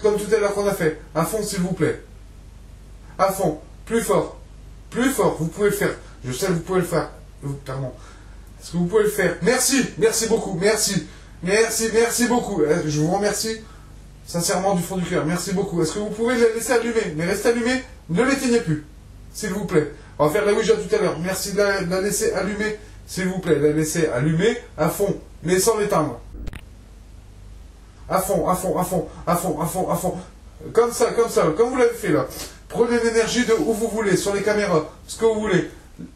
Comme tout à l'heure qu'on a fait. À fond, s'il vous plaît. À fond. Plus fort. Plus fort. Vous pouvez le faire. Je sais que vous pouvez le faire. Pardon. Est-ce que vous pouvez le faire? Merci. Merci beaucoup. Merci beaucoup. Je vous remercie sincèrement du fond du cœur. Merci beaucoup. Est-ce que vous pouvez la laisser allumer? Mais restez allumée. Ne l'éteignez plus. S'il vous plaît. On va faire la Ouija tout à l'heure. Merci de la laisser allumer. S'il vous plaît. La laisser allumer à fond. Mais sans l'éteindre. À fond. Comme ça. Comme vous l'avez fait là. Prenez l'énergie de où vous voulez. Sur les caméras. Ce que vous voulez.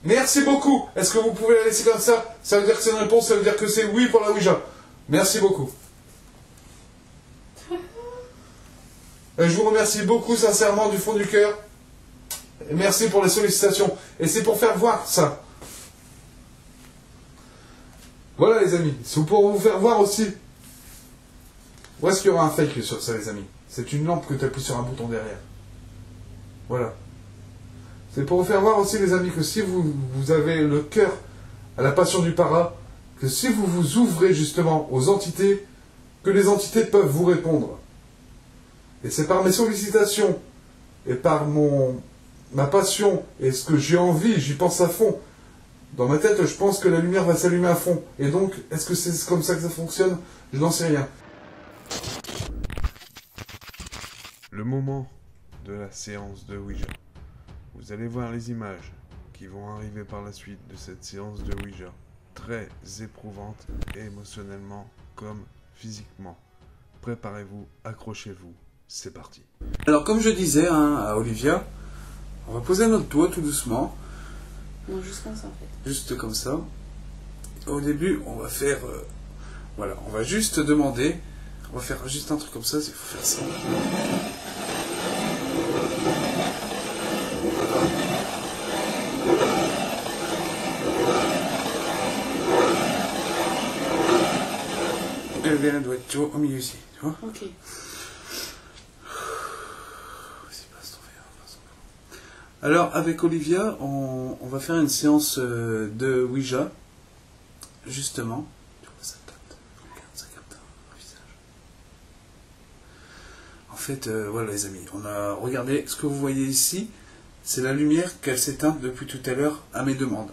Merci beaucoup. Est-ce que vous pouvez la laisser comme ça? Ça veut dire que c'est une réponse. Ça veut dire que c'est oui pour la Ouija. Merci beaucoup. Je vous remercie beaucoup sincèrement du fond du cœur. Merci pour les sollicitations. Et c'est pour faire voir ça. Voilà les amis. C'est pour vous faire voir aussi. Où est-ce qu'il y aura un fake sur ça les amis? C'est une lampe que tu appuies sur un bouton derrière. Voilà. C'est pour vous faire voir aussi les amis que si vous avez le cœur à la passion du para, que si vous vous ouvrez justement aux entités, que les entités peuvent vous répondre. Et c'est par mes sollicitations et par ma passion et ce que j'ai envie, j'y pense à fond. Dans ma tête, je pense que la lumière va s'allumer à fond. Et donc, est-ce que c'est comme ça que ça fonctionne? Je n'en sais rien. Le moment de la séance de Ouija. Vous allez voir les images qui vont arriver par la suite de cette séance de Ouija. Très éprouvante émotionnellement comme physiquement. Préparez-vous, accrochez-vous, c'est parti. Alors comme je disais à Olivia, on va poser notre doigt tout doucement. Non, juste comme ça en fait. Juste comme ça. Au début, on va faire... voilà, on va juste demander... On va faire juste un truc comme ça, il faut faire ça. Elle doit être tu vois, au milieu ici, tu vois. Ok. Alors, avec Olivia, on va faire une séance de Ouija, justement. Tu vois, ça capte. Regarde, ça capte un visage. En fait, voilà les amis, on a regardé ce que vous voyez ici, c'est la lumière qu'elle s'éteint depuis tout à l'heure à mes demandes.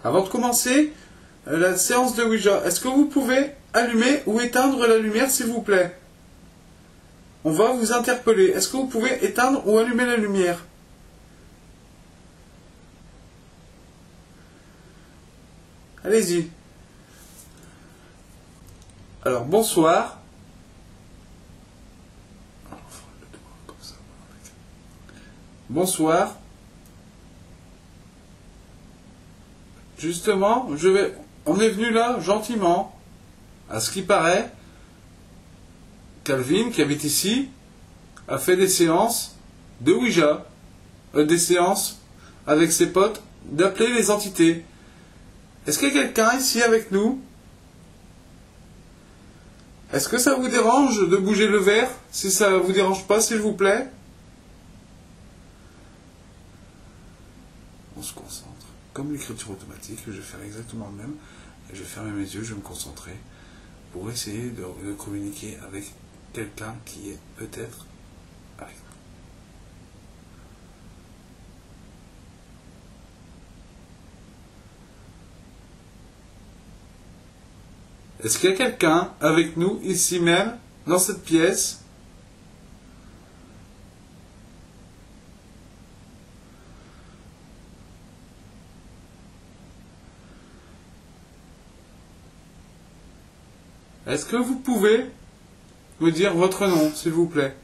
Avant de commencer la séance de Ouija, est-ce que vous pouvez allumer ou éteindre la lumière, s'il vous plaît? On va vous interpeller. Est-ce que vous pouvez éteindre ou allumer la lumière? Allez-y. Alors, bonsoir. Bonsoir. Justement, on est venu là, gentiment. À ce qui paraît, Calvin, qui habite ici, a fait des séances de Ouija, des séances avec ses potes, d'appeler les entités. Est-ce qu'il y a quelqu'un ici avec nous? Est-ce que ça vous dérange de bouger le verre? Si ça ne vous dérange pas, s'il vous plaît. On se concentre. Comme l'écriture automatique, je vais faire exactement le même. Je vais fermer mes yeux, je vais me concentrer pour essayer de communiquer avec quelqu'un qui est peut-être avec nous. Est-ce qu'il y a quelqu'un avec nous, ici même, dans cette pièce? Est-ce que vous pouvez me dire votre nom, s'il vous plaît?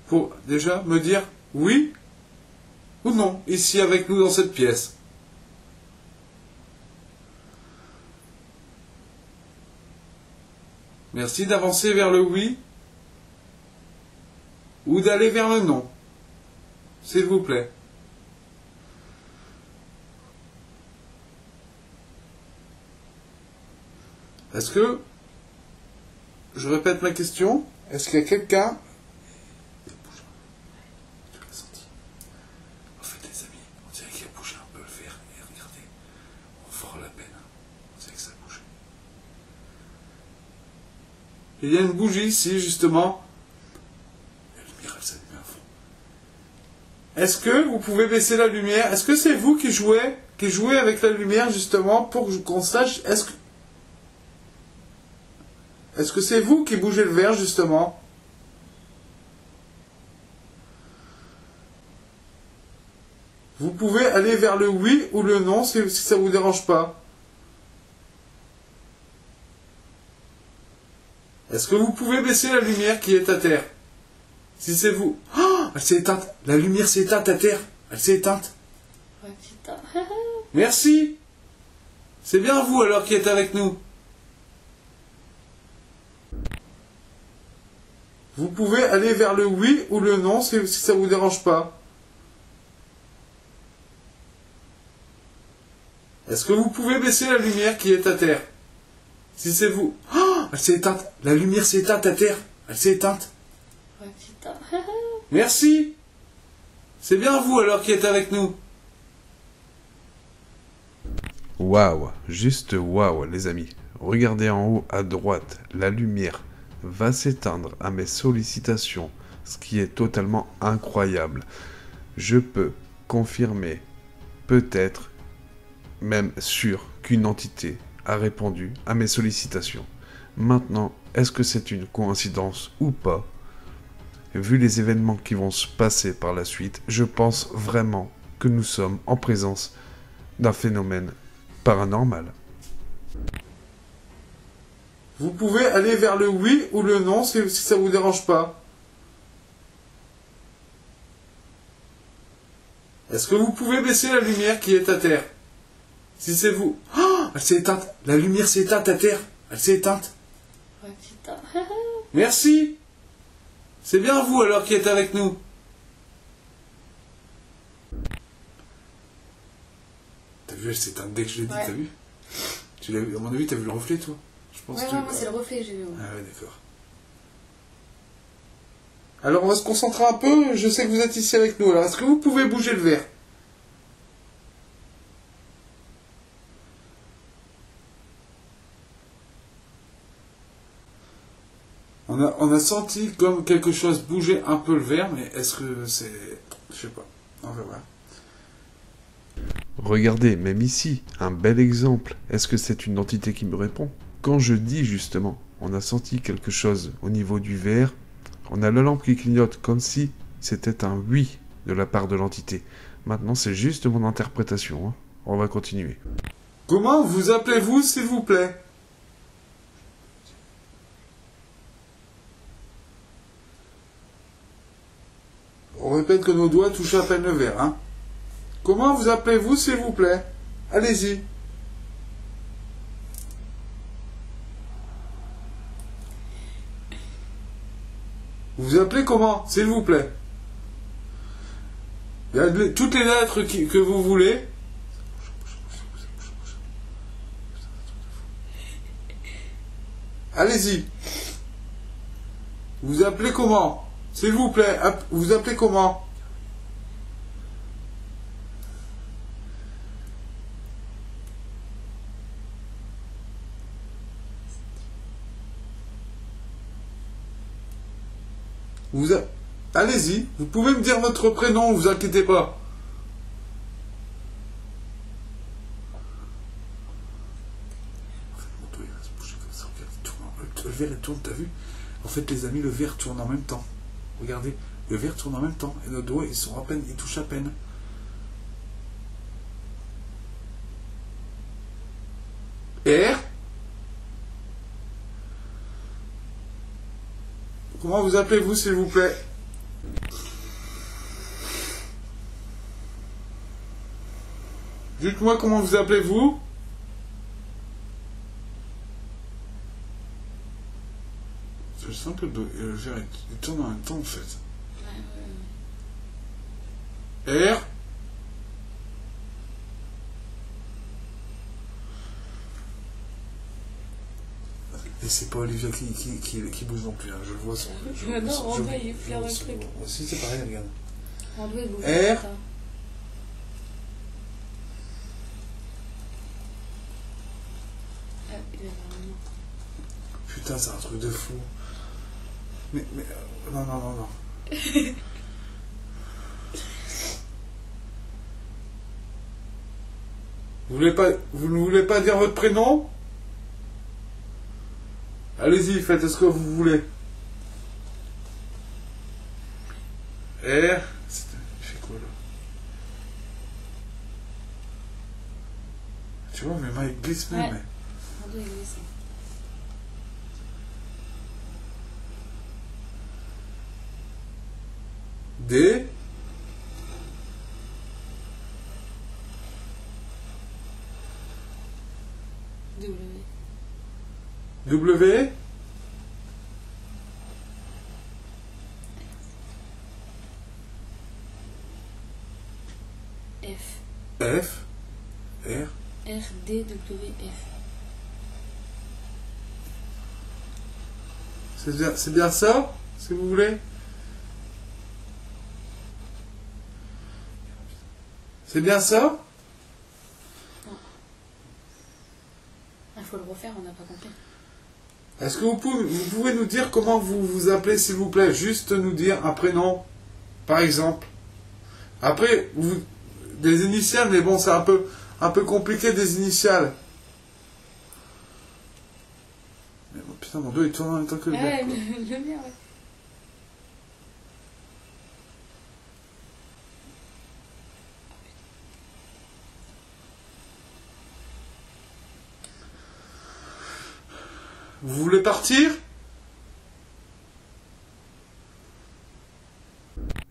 Pour déjà me dire oui ou non, ici avec nous dans cette pièce. Merci d'avancer vers le oui ou d'aller vers le non, s'il vous plaît. Est-ce que, je répète ma question, est-ce qu'il y a quelqu'un... Tu l'as senti? En fait, les amis, on dirait qu'il a bougé un peu le verre. Et regardez, on fort la peine. On dirait que ça bouge. Il y a une bougie ici, justement. La lumière, elle s'allume à fond. Est-ce que vous pouvez baisser la lumière? Est-ce que c'est vous qui jouez avec la lumière, justement, pour qu'on sache... Est-ce que c'est vous qui bougez le verre, justement? Vous pouvez aller vers le oui ou le non si ça ne vous dérange pas. Est-ce que vous pouvez baisser la lumière qui est à terre? Si c'est vous... Oh, elle s'est éteinte. La lumière s'est éteinte à terre. Elle s'est éteinte. Merci. C'est bien vous alors qui êtes avec nous. Vous pouvez aller vers le oui ou le non si ça ne vous dérange pas. Est-ce que vous pouvez baisser la lumière qui est à terre? Si c'est vous... Oh, elle s'est éteinte. La lumière s'est éteinte à terre. Elle s'est éteinte. Merci. C'est bien vous alors qui êtes avec nous. Waouh, juste waouh les amis. Regardez en haut à droite, la lumière va s'éteindre à mes sollicitations, ce qui est totalement incroyable. Je peux confirmer, peut-être, même sûr, qu'une entité a répondu à mes sollicitations. Maintenant, est-ce que c'est une coïncidence ou pas? Vu les événements qui vont se passer par la suite, je pense vraiment que nous sommes en présence d'un phénomène paranormal. Vous pouvez aller vers le oui ou le non si ça ne vous dérange pas. Est-ce que vous pouvez baisser la lumière qui est à terre? Si c'est vous... Oh, elle s'est éteinte. La lumière s'est éteinte à terre. Elle s'est éteinte. Merci. C'est bien vous alors qui êtes avec nous. T'as vu, elle s'est éteinte dès que je l'ai dit, t'as vu? Tu l'as vu, à mon avis, t'as vu le reflet, toi? Je pense Ouais, que... moi c'est le reflet que j'ai vu. Ah ouais, d'accord. Alors on va se concentrer un peu, je sais que vous êtes ici avec nous. Alors est-ce que vous pouvez bouger le verre? On a senti comme quelque chose bouger un peu le verre, mais est-ce que c'est... Je sais pas, on va voir. Regardez, même ici, un bel exemple. Est-ce que c'est une entité qui me répond? Quand je dis justement, on a senti quelque chose au niveau du verre, on a la lampe qui clignote comme si c'était un oui de la part de l'entité. Maintenant, c'est juste mon interprétation. Hein. On va continuer. Comment vous appelez-vous, s'il vous plaît? On répète que nos doigts touchent à peine le verre. Hein. Comment vous appelez-vous, s'il vous plaît? Allez-y. Vous vous appelez comment, s'il vous plaît? Il y a toutes les lettres que vous voulez. Allez-y. Vous appelez comment? S'il vous plaît, vous appelez comment? Allez-y, vous pouvez me dire votre prénom, ne vous inquiétez pas. tourne, t'as vu? En fait, les amis, le verre tourne en même temps. Regardez, le verre tourne en même temps. Et nos doigts, ils sont à peine, ils touchent à peine. R. Comment vous appelez-vous, s'il vous plaît? Dites-moi comment vous appelez-vous? Je sens que le verre il tourne en même temps, en fait. R. Et c'est pas Olivia qui bouge non plus, hein. Je le vois son. Non, Randall, il fait un truc. Si, c'est pareil, regarde. Randall, il bouge. R. Putain, c'est un truc de fou. Mais non, non, non, non. Vous ne voulez pas dire votre prénom? Allez-y, faites ce que vous voulez. R. Il fait quoi là? Tu vois, mes mains ils glissent même. Ouais. Mais... Randall, il glisse. D. W. W. F. F. R. R, D, W, F. C'est bien ça, si vous voulez? C'est bien ça? Il faut le refaire, on n'a pas compris. Est-ce que vous pouvez nous dire comment vous vous appelez, s'il vous plaît? Juste nous dire un prénom, par exemple. Après, des initiales, mais bon, c'est un peu compliqué des initiales. Mais bon, putain, mon dos il tourne en même temps que le verre, quoi. Le mien, ouais. Vous voulez partir?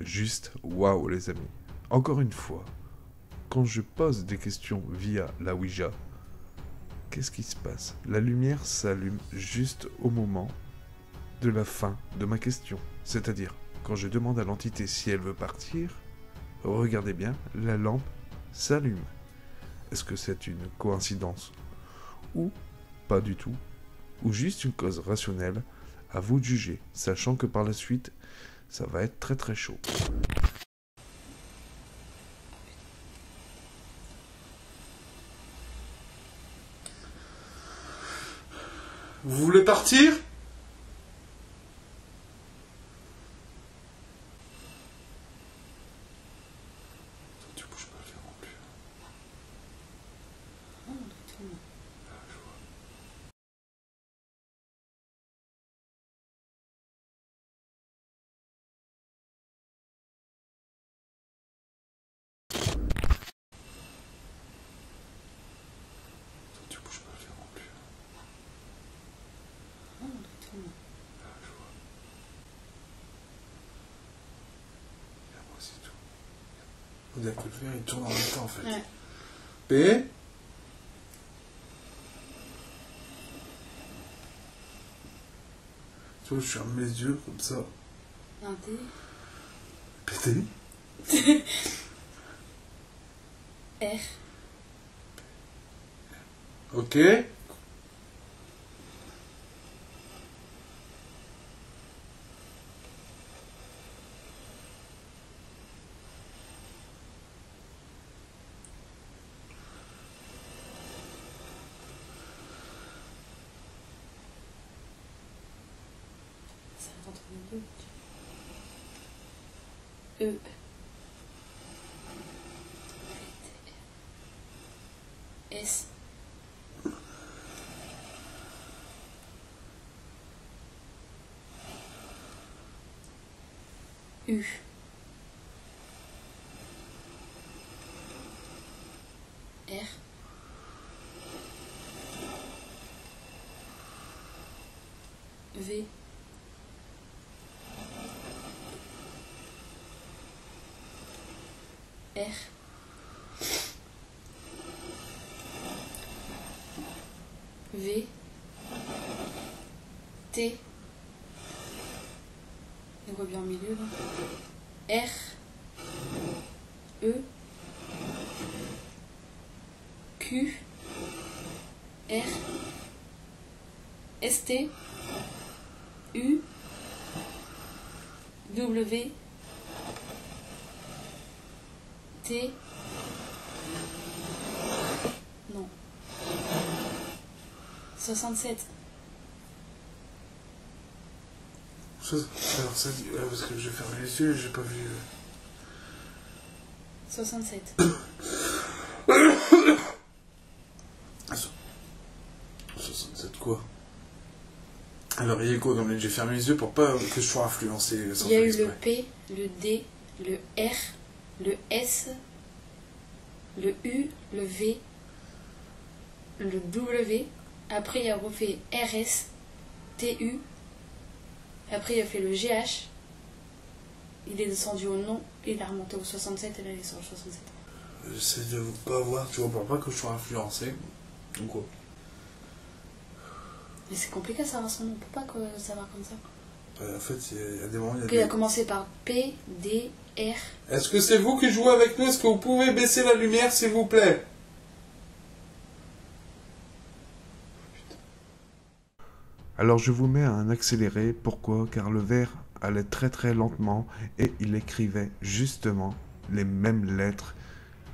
Juste waouh les amis. Encore une fois, quand je pose des questions via la Ouija, qu'est-ce qui se passe? La lumière s'allume juste au moment de la fin de ma question. C'est-à-dire, quand je demande à l'entité si elle veut partir, regardez bien, la lampe s'allume. Est-ce que c'est une coïncidence? Ou pas du tout? Ou juste une cause rationnelle? À vous de juger, sachant que par la suite, ça va être très très chaud. Vous voulez partir? Tu bouges pas le fer non plus. Tu bouges pas le fer non plus. Moi c'est tout. Vous dire que le fer il tourne en même temps en fait. Ouais. P. Tu vois, je ferme mes yeux comme ça. Un D. Pété. R. Ok. Ça va entre les deux. E. S. U. R. V. R. V. T. On voit bien au milieu là. R. E. Q. R. ST. U. W. T. Non. 67. Alors ça dit... parce que je vais fermer les yeux, j'ai pas vu... 67. 67 quoi? Alors il y a quoi comme j'ai fermé les yeux pour pas que je sois influencé sans Il y a eu exprès. le P, le D, le R, le S, le U, le V, le W. Après il a refait RS, TU. Après il a fait le GH. Il est descendu au non, il a remonté au 67 et là il est sur le 67. J'essaie de pas voir, tu vois, pour pas que je sois influencé. Donc quoi? Mais c'est compliqué à savoir son nom, on peut pas savoir comme ça. En fait, il y a des moments... Il a commencé par P, D, R. Est-ce que c'est vous qui jouez avec nous? Est-ce que vous pouvez baisser la lumière, s'il vous plaît? Alors je vous mets à un accéléré, pourquoi? Car le verre allait très très lentement et il écrivait justement les mêmes lettres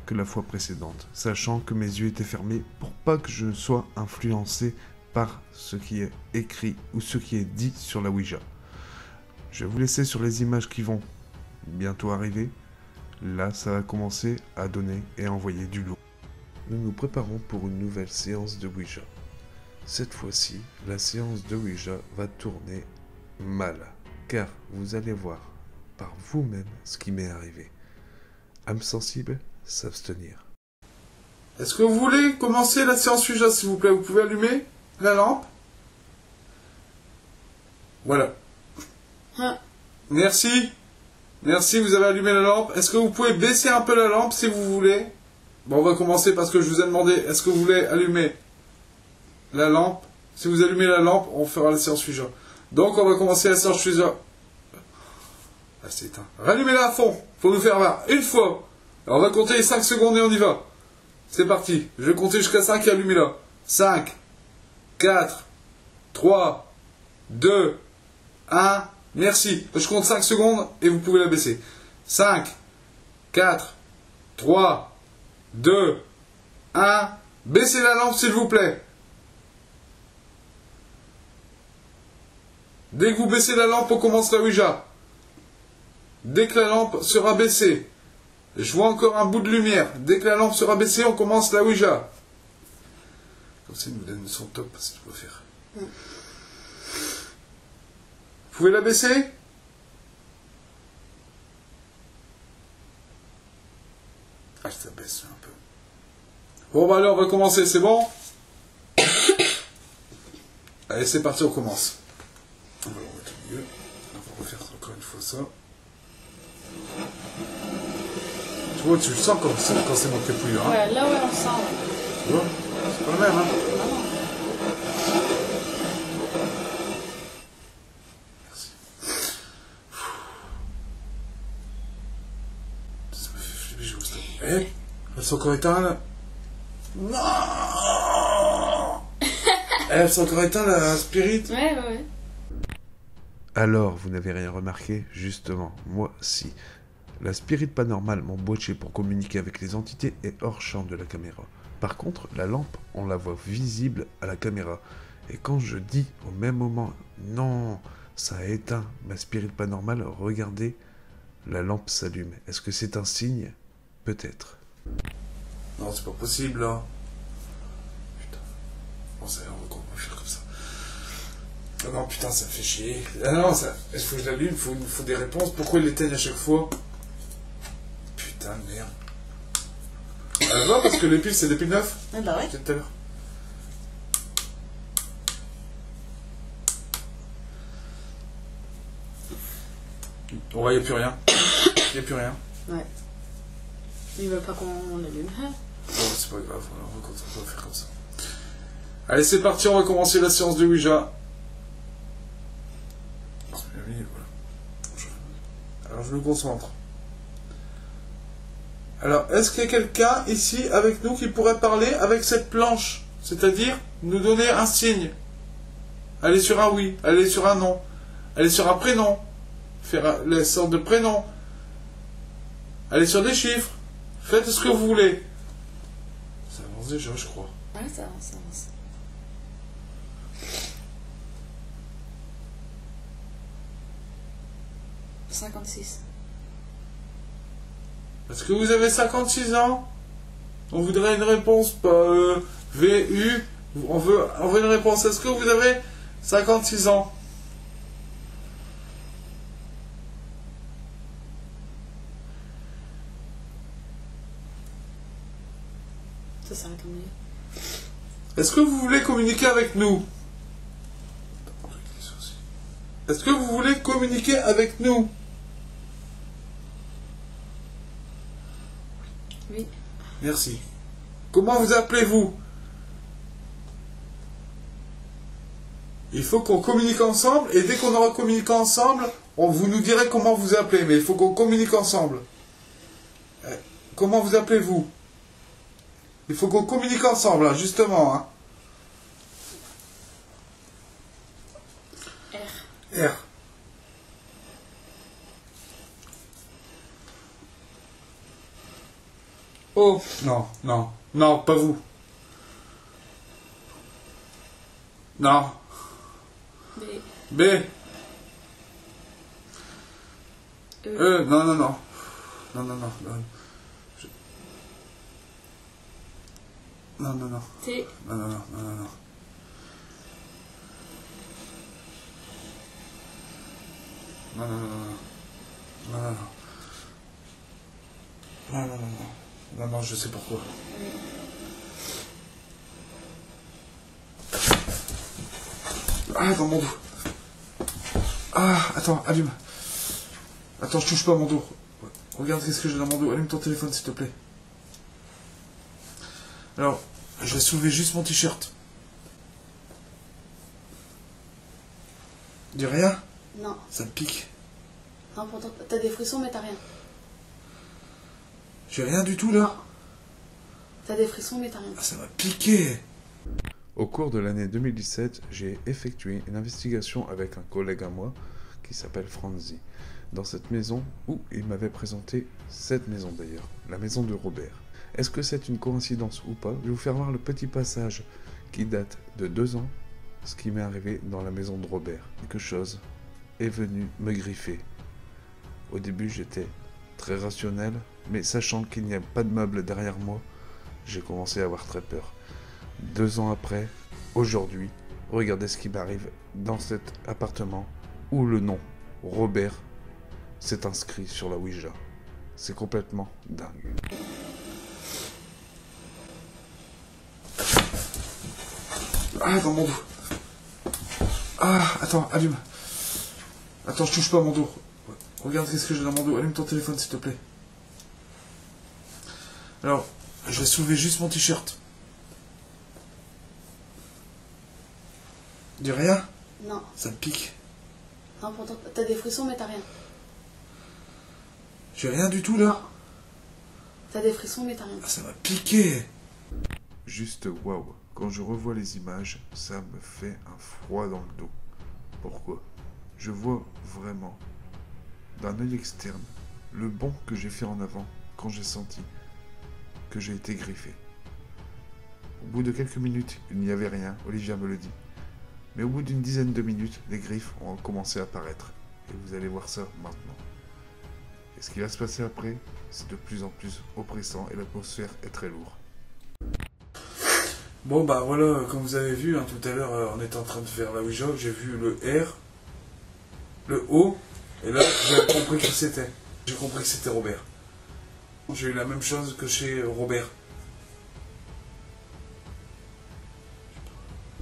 que la fois précédente, sachant que mes yeux étaient fermés pour pas que je ne sois influencé par ce qui est écrit ou ce qui est dit sur la Ouija. Je vais vous laisser sur les images qui vont bientôt arriver. Là, ça va commencer à donner et à envoyer du lourd. Nous nous préparons pour une nouvelle séance de Ouija. Cette fois-ci, la séance de Ouija va tourner mal, car vous allez voir par vous-même ce qui m'est arrivé. Âme sensible, s'abstenir. Est-ce que vous voulez commencer la séance Ouija, s'il vous plaît? Vous pouvez allumer la lampe? Voilà. Ah. Merci. Merci, vous avez allumé la lampe. Est-ce que vous pouvez baisser un peu la lampe, si vous voulez? Bon, on va commencer parce que je vous ai demandé, est-ce que vous voulez allumer la lampe? Si vous allumez la lampe, on fera la séance Ouija. Donc, on va commencer la séance Ouija. Ah, c'est éteint. Rallumez-la à fond. Faut nous faire voir. Une fois. Alors, on va compter les 5 secondes et on y va. C'est parti. Je vais compter jusqu'à 5 et allumez-la. 5, 4, 3, 2, 1. Merci. Je compte 5 secondes et vous pouvez la baisser. 5, 4, 3, 2, 1. Baissez la lampe, s'il vous plaît. Dès que vous baissez la lampe, on commence la Ouija. Dès que la lampe sera baissée, je vois encore un bout de lumière. Dès que la lampe sera baissée, on commence la Ouija. Comme ça, il nous donne son top, c'est ce qu'il faut faire. Vous pouvez la baisser? Ah, ça baisse un peu. Bon, bah alors, on va commencer, c'est bon? Allez, c'est parti, on commence. On va le remettre au milieu. On va refaire encore une fois ça. Tu vois, tu le sens quand c'est mon capouilleur. Hein? Ouais, là ouais, on sent. Tu vois? C'est pas le même, hein? Ah non. Merci. Ça me fait flipper, je vous stop. Eh? Elles sont encore éteintes, là? Non! Elles sont encore éteintes, la spirit? Ouais. Alors, vous n'avez rien remarqué? Justement, moi, si. La spirit paranormale, mon botché pour communiquer avec les entités, est hors champ de la caméra. Par contre, la lampe, on la voit visible à la caméra. Et quand je dis au même moment, non, ça a éteint ma spirit paranormale, regardez, la lampe s'allume. Est-ce que c'est un signe? Peut-être. Non, c'est pas possible, là. Putain. Bon, ça, on va faire comme ça. Oh non, putain, ça fait chier. Ah non, ça... il faut que je l'allume, il faut des réponses. Pourquoi il l'éteigne à chaque fois? Putain de merde. Elle va parce que les piles, c'est des piles neuves? Ah bah ouais. Peut-être tout à l'heure. Bon, ouais, il n'y a plus rien. Il n'y a plus rien. Ouais. Il veut pas qu'on l'allume. Bon, c'est pas grave, on va faire comme ça. Allez, c'est parti, on va commencer la séance de Ouija. Alors, je me concentre. Alors, est-ce qu'il y a quelqu'un ici avec nous qui pourrait parler avec cette planche? C'est-à-dire, nous donner un signe. Aller sur un oui, aller sur un non, aller sur un prénom, faire les sortes de prénoms, aller sur des chiffres. Faites ce que vous voulez. Ça avance déjà, je crois. Ouais, ça avance, ça avance. « 56. Est-ce que vous avez 56 ans? On voudrait une réponse, pas VU. On veut une réponse. Est-ce que vous avez 56 ans? Ça s'arrête au milieu. Est-ce que vous voulez communiquer avec nous? Est-ce que vous voulez communiquer avec nous? Oui. Merci. Comment vous appelez-vous? Il faut qu'on communique ensemble, et dès qu'on aura communiqué ensemble, vous nous direz comment vous appelez, mais il faut qu'on communique ensemble. Comment vous appelez-vous? Il faut qu'on communique ensemble, là, justement. Hein. R. Oh, non, non, non, pas vous. Non. B. B. Non, non, non. Non, non, non. Non, non, non. T. Non, non, non, non, non, non. Non, non, non, non. Non, non, non. Non, non, non, non. Non, non, je sais pourquoi. Ah, dans mon dos. Ah, attends, allume. Attends, je touche pas à mon dos. Regarde qu'est-ce que j'ai dans mon dos. Allume ton téléphone, s'il te plaît. Alors, je vais soulever juste mon t-shirt. Dis rien? Non. Ça me pique. Non, pourtant, t'as des frissons, mais t'as rien. J'ai rien du tout là. T'as des frissons, mais t'as rien. Ah, ça m'a piqué. Au cours de l'année 2017, j'ai effectué une investigation avec un collègue à moi qui s'appelle Franzi, dans cette maison où il m'avait présenté cette maison d'ailleurs, la maison de Robert. Est-ce que c'est une coïncidence ou pas? Je vais vous faire voir le petit passage qui date de 2 ans, ce qui m'est arrivé dans la maison de Robert. Quelque chose est venu me griffer. Au début, j'étais très rationnel, mais sachant qu'il n'y a pas de meubles derrière moi, j'ai commencé à avoir très peur. 2 ans après, aujourd'hui, regardez ce qui m'arrive dans cet appartement où le nom Robert s'est inscrit sur la Ouija. C'est complètement dingue. Ah, dans mon dos. Ah, attends, allume. Attends, je touche pas à mon dos. Regarde qu'est-ce que j'ai dans mon dos. Allume ton téléphone, s'il te plaît. Alors, je vais soulever juste mon t-shirt. Dis rien? Non. Ça me pique. Non, pourtant, t'as des frissons, mais t'as rien. J'ai rien du tout là. T'as des frissons, mais t'as rien. Ah, ça m'a piqué. Juste waouh. Quand je revois les images, ça me fait un froid dans le dos. Pourquoi? Je vois vraiment, d'un œil externe, le bond que j'ai fait en avant quand j'ai senti que j'ai été griffé. Au bout de quelques minutes, il n'y avait rien, Olivia me le dit. Mais au bout d'une dizaine de minutes, les griffes ont commencé à apparaître. Et vous allez voir ça maintenant. Et ce qui va se passer après, c'est de plus en plus oppressant et l'atmosphère est très lourde. Bon, bah voilà, comme vous avez vu, hein, tout à l'heure, on était en train de faire la Ouija, j'ai vu le R, le O, et là, j'ai compris qui c'était. J'ai compris que c'était Robert. J'ai eu la même chose que chez Robert.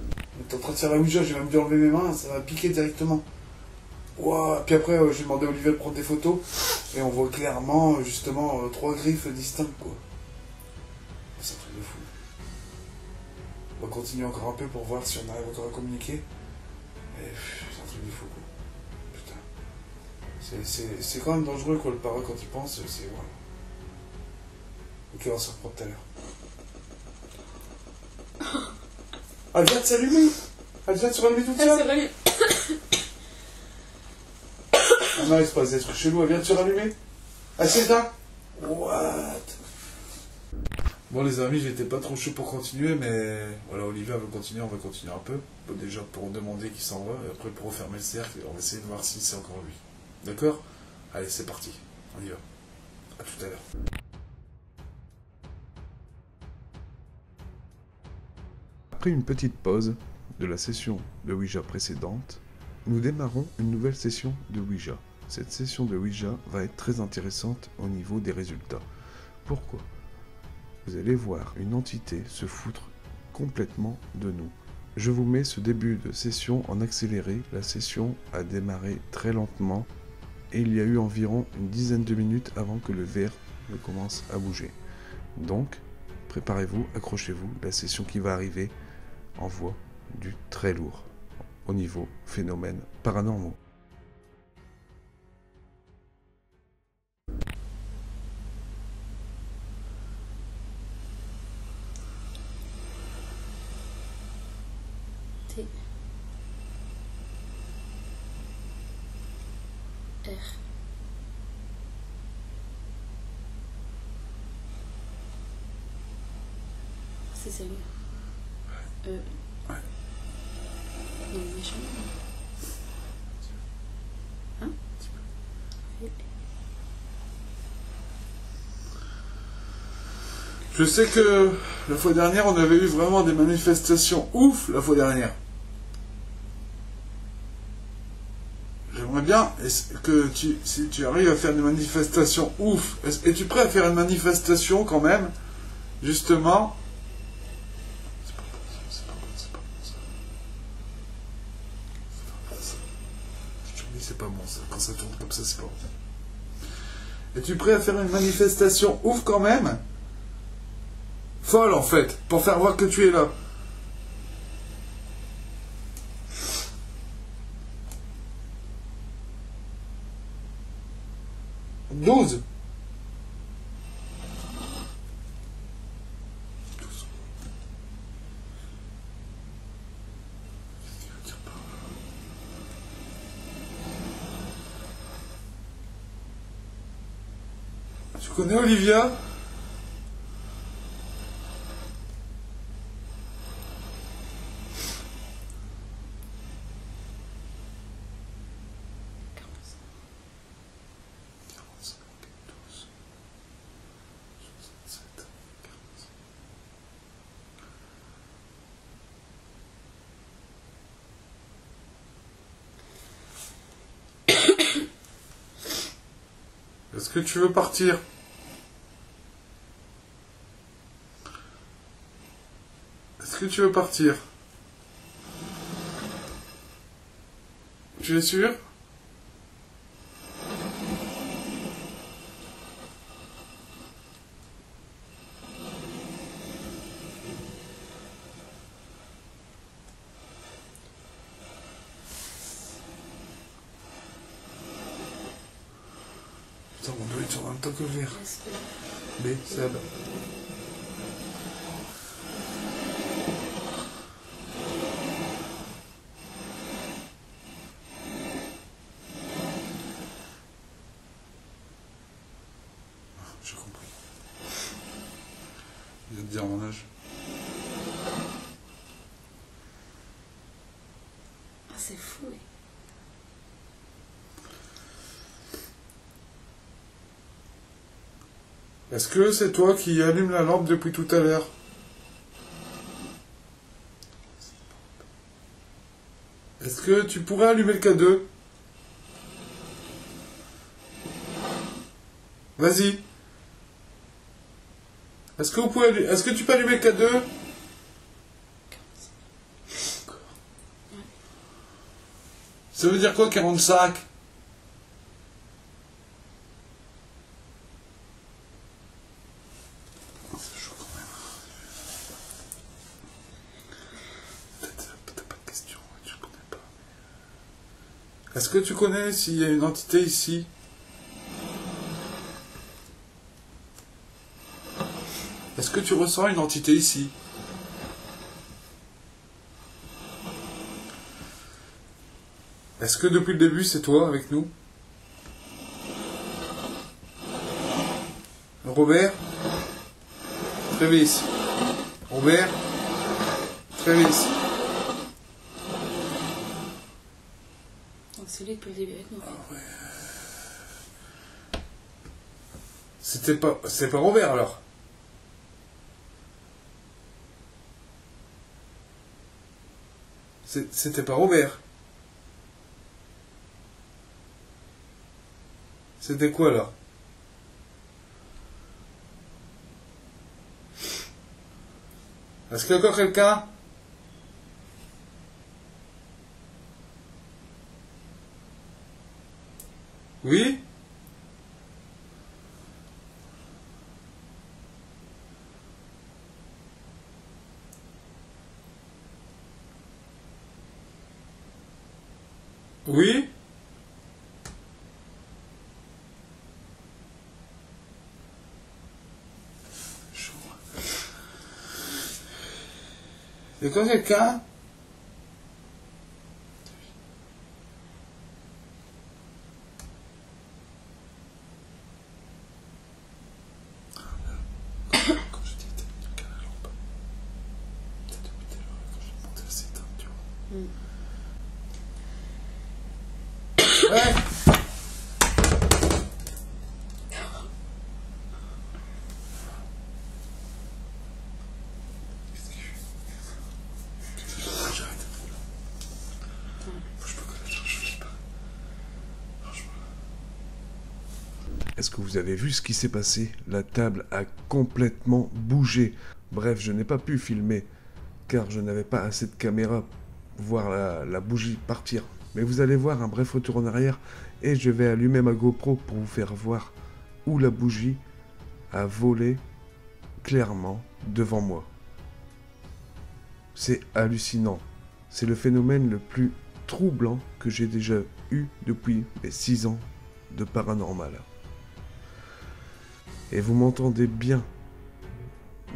On était en train de faire la Ouija, j'ai même dû enlever mes mains, ça m'a piqué directement. Ouah. Puis après, j'ai demandé à Olivier de prendre des photos, et on voit clairement, justement, 3 griffes distinctes, quoi. C'est un truc de fou. On va continuer encore un peu pour voir si on arrive encore à communiquer. Et c'est un truc de fou, quoi. Putain. C'est quand même dangereux, quoi, le para quand il pense, c'est... Voilà. Ok, on se reprend tout à l'heure. Ah, elle vient de s'allumer. Elle vient de se rallumer toute seule. rallume. Ah non, il se passe des trucs chelous, elle vient de se rallumer. Elle s'est éteinte. What? Bon les amis, j'étais pas trop chaud pour continuer, mais voilà, Olivia veut continuer, on va continuer un peu. Bon, déjà pour demander qui s'en va, et après pour refermer le cercle, on va essayer de voir si c'est encore lui. D'accord? Allez, c'est parti, on y va. À tout à l'heure. Après une petite pause de la session de Ouija précédente, nous démarrons une nouvelle session de Ouija. Cette session de Ouija va être très intéressante au niveau des résultats. Pourquoi? Vous allez voir une entité se foutre complètement de nous. Je vous mets ce début de session en accéléré. La session a démarré très lentement et il y a eu environ une dizaine de minutes avant que le verre ne commence à bouger. Donc, préparez-vous, accrochez-vous, la session qui va arriver envoie du très lourd au niveau phénomènes paranormaux. T. R. C'est lui. Ouais. Il est méchant. Hein? Je sais que la fois dernière, on avait eu vraiment des manifestations ouf la fois dernière. J'aimerais bien que si tu arrives à faire des manifestations ouf, es-tu prêt à faire une manifestation quand même, justement? C'est pas bon, c'est pas bon, c'est pas bon ça. C'est pas bon ça. Je te dis c'est pas bon ça, quand ça tourne comme ça c'est pas bon. Es-tu prêt à faire une manifestation ouf quand même? Folle en fait, pour faire voir que tu es là. « 12. » Tu connais Olivia? Est-ce que tu veux partir? Est-ce que tu veux partir? Tu es sûr? Putain, mon doigt il tourne en même temps que le verre. B, Seb. J'ai compris. Il vient de dire mon âge. Ah, c'est fou, oui. Est-ce que c'est toi qui allume la lampe depuis tout à l'heure? que tu pourrais allumer le K2? Vas-y. Est-ce que tu peux allumer le K2? Ça veut dire quoi 45? C'est chaud quand même. T'as pas de question, je connais pas. Est-ce que tu connais s'il y a une entité ici? Est-ce que tu ressens une entité ici? Est-ce que depuis le début c'est toi avec nous? Robert? Travis. Robert? Travis. Donc c'est lui depuis le début avec nous. C'est pas Robert alors? C'était pas Robert? C'était quoi là? Est-ce qu'il y a encore quelqu'un? Oui? Oui? Il y a encore quelqu'un? Quand je dis éteindre la lampe, peut-être depuis tout à l'heure, quand je demandais à s'éteindre, tu vois. Ouais! Est-ce que vous avez vu ce qui s'est passé? La table a complètement bougé. Bref, je n'ai pas pu filmer, car je n'avais pas assez de caméra pour voir la bougie partir. Mais vous allez voir un bref retour en arrière, et je vais allumer ma GoPro pour vous faire voir où la bougie a volé clairement devant moi. C'est hallucinant. C'est le phénomène le plus troublant que j'ai déjà eu depuis mes 6 ans de paranormal. Et vous m'entendez bien.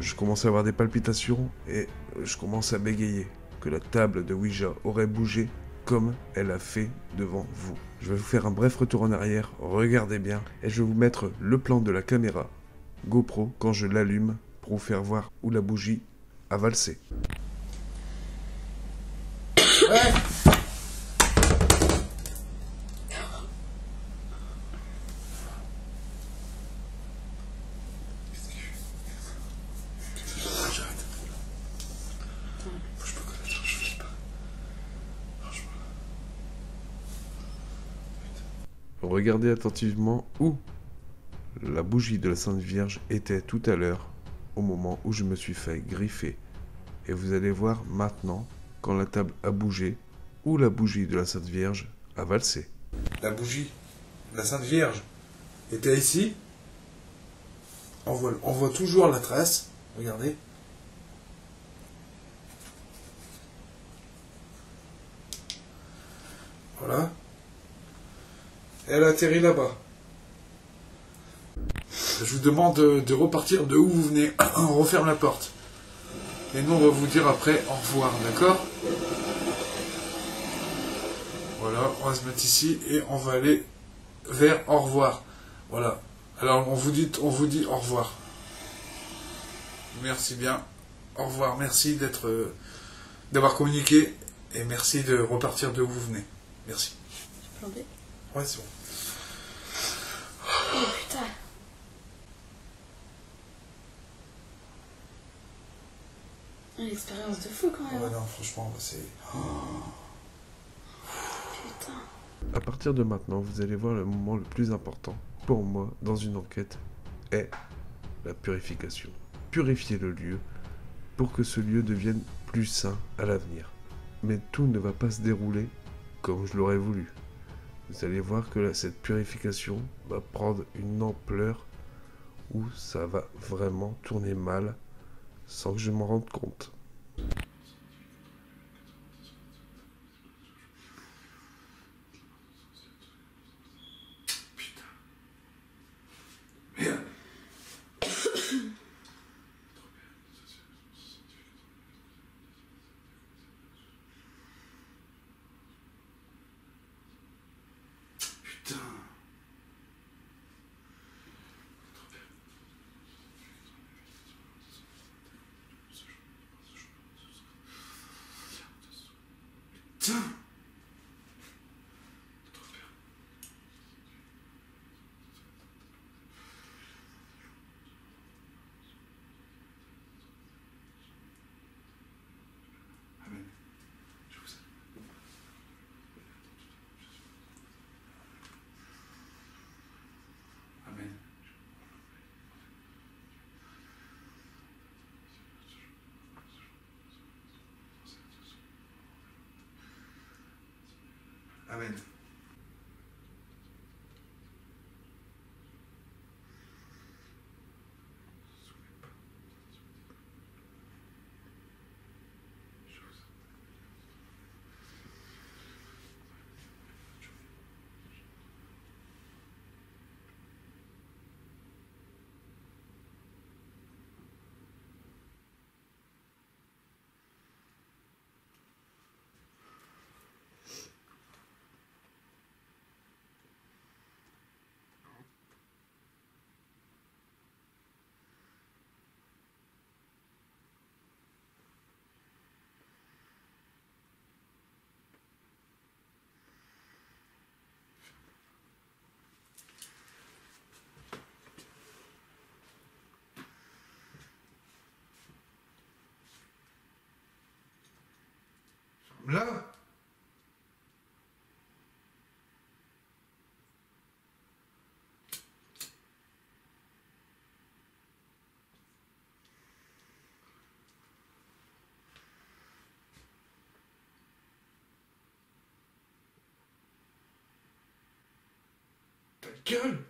Je commence à avoir des palpitations et je commence à bégayer que la table de Ouija aurait bougé comme elle a fait devant vous. Je vais vous faire un bref retour en arrière, regardez bien, et je vais vous mettre le plan de la caméra GoPro quand je l'allume pour vous faire voir où la bougie a valsé. Ouais! Regardez attentivement où la bougie de la Sainte Vierge était tout à l'heure, au moment où je me suis fait griffer. Et vous allez voir maintenant, quand la table a bougé, où la bougie de la Sainte Vierge a valsé. La bougie de la Sainte Vierge était ici. On voit toujours la trace. Regardez. Voilà. Elle atterrit là-bas. Je vous demande de repartir de où vous venez. On referme la porte. Et nous, on va vous dire après au revoir, d'accord? Voilà, on va se mettre ici et on va aller vers au revoir. Voilà. Alors, on vous dit au revoir. Merci bien. Au revoir. Merci d'avoir communiqué et merci de repartir de où vous venez. Merci. Plan B. Ouais, c'est bon. Oh putain. Une expérience de fou quand même. Ouais, non, franchement, c'est... À partir de maintenant, vous allez voir le moment le plus important pour moi dans une enquête est la purification. Purifier le lieu pour que ce lieu devienne plus sain à l'avenir. Mais tout ne va pas se dérouler comme je l'aurais voulu. Vous allez voir que là, cette purification va prendre une ampleur où ça va vraiment tourner mal sans que je m'en rende compte. Amen. Là. Ta gueule.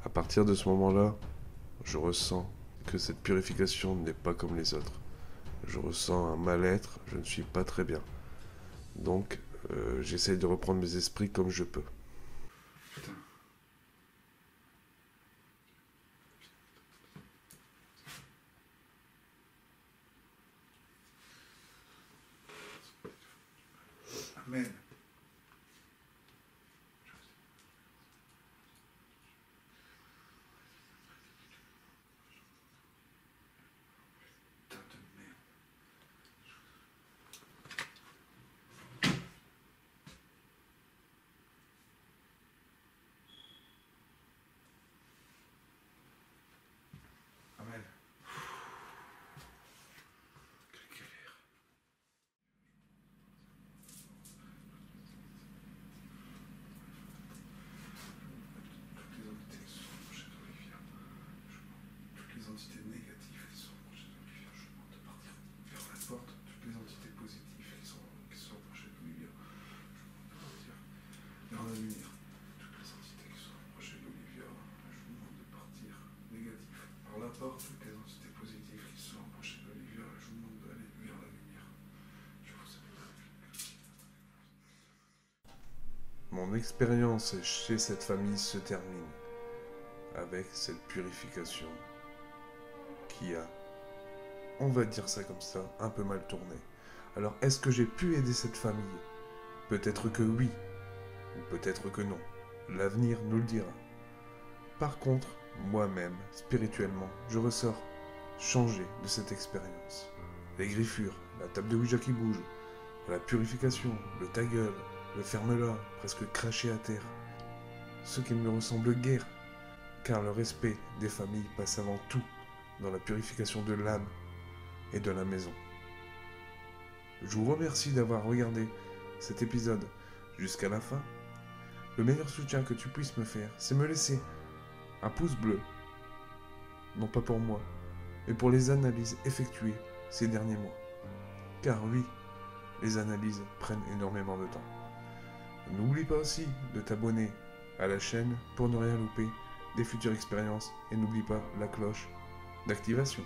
À partir de ce moment-là, je ressens que cette purification n'est pas comme les autres. Je ressens un mal-être, je ne suis pas très bien. Donc, j'essaye de reprendre mes esprits comme je peux. Putain. Amen. Putain de merde. Amen. Quelle galère. Toutes les entités qui sont approchées d'Olivia, toutes les entités négatives qui sont approchées d'Olivia, je demande de partir vers la porte. Toutes les entités positives qui sont approchées d'Olivia, je demande de partir vers la lumière. Toutes les entités qui sont approchées d'Olivia, je demande de sort toutes les entités positives qui se sont approchées d'Olivia. Je vous demande d'aller vers la lumière. Je vous salue. Mon expérience chez cette famille se termine avec cette purification qui a, on va dire ça comme ça, un peu mal tourné. Alors, est-ce que j'ai pu aider cette famille? Peut-être que oui, ou peut-être que non. L'avenir nous le dira. Par contre, moi-même, spirituellement, je ressors changé de cette expérience. Les griffures, la table de Ouija qui bouge, la purification, le ta gueule, le ferme-la, presque craché à terre. Ce qui ne me ressemble guère, car le respect des familles passe avant tout dans la purification de l'âme et de la maison. Je vous remercie d'avoir regardé cet épisode jusqu'à la fin. Le meilleur soutien que tu puisses me faire, c'est me laisser un pouce bleu. Non pas pour moi, mais pour les analyses effectuées ces derniers mois. Car oui, les analyses prennent énormément de temps. N'oublie pas aussi de t'abonner à la chaîne pour ne rien louper des futures expériences et n'oublie pas la cloche d'activation.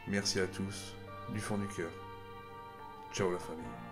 Merci à tous, du fond du cœur. Ciao la famille.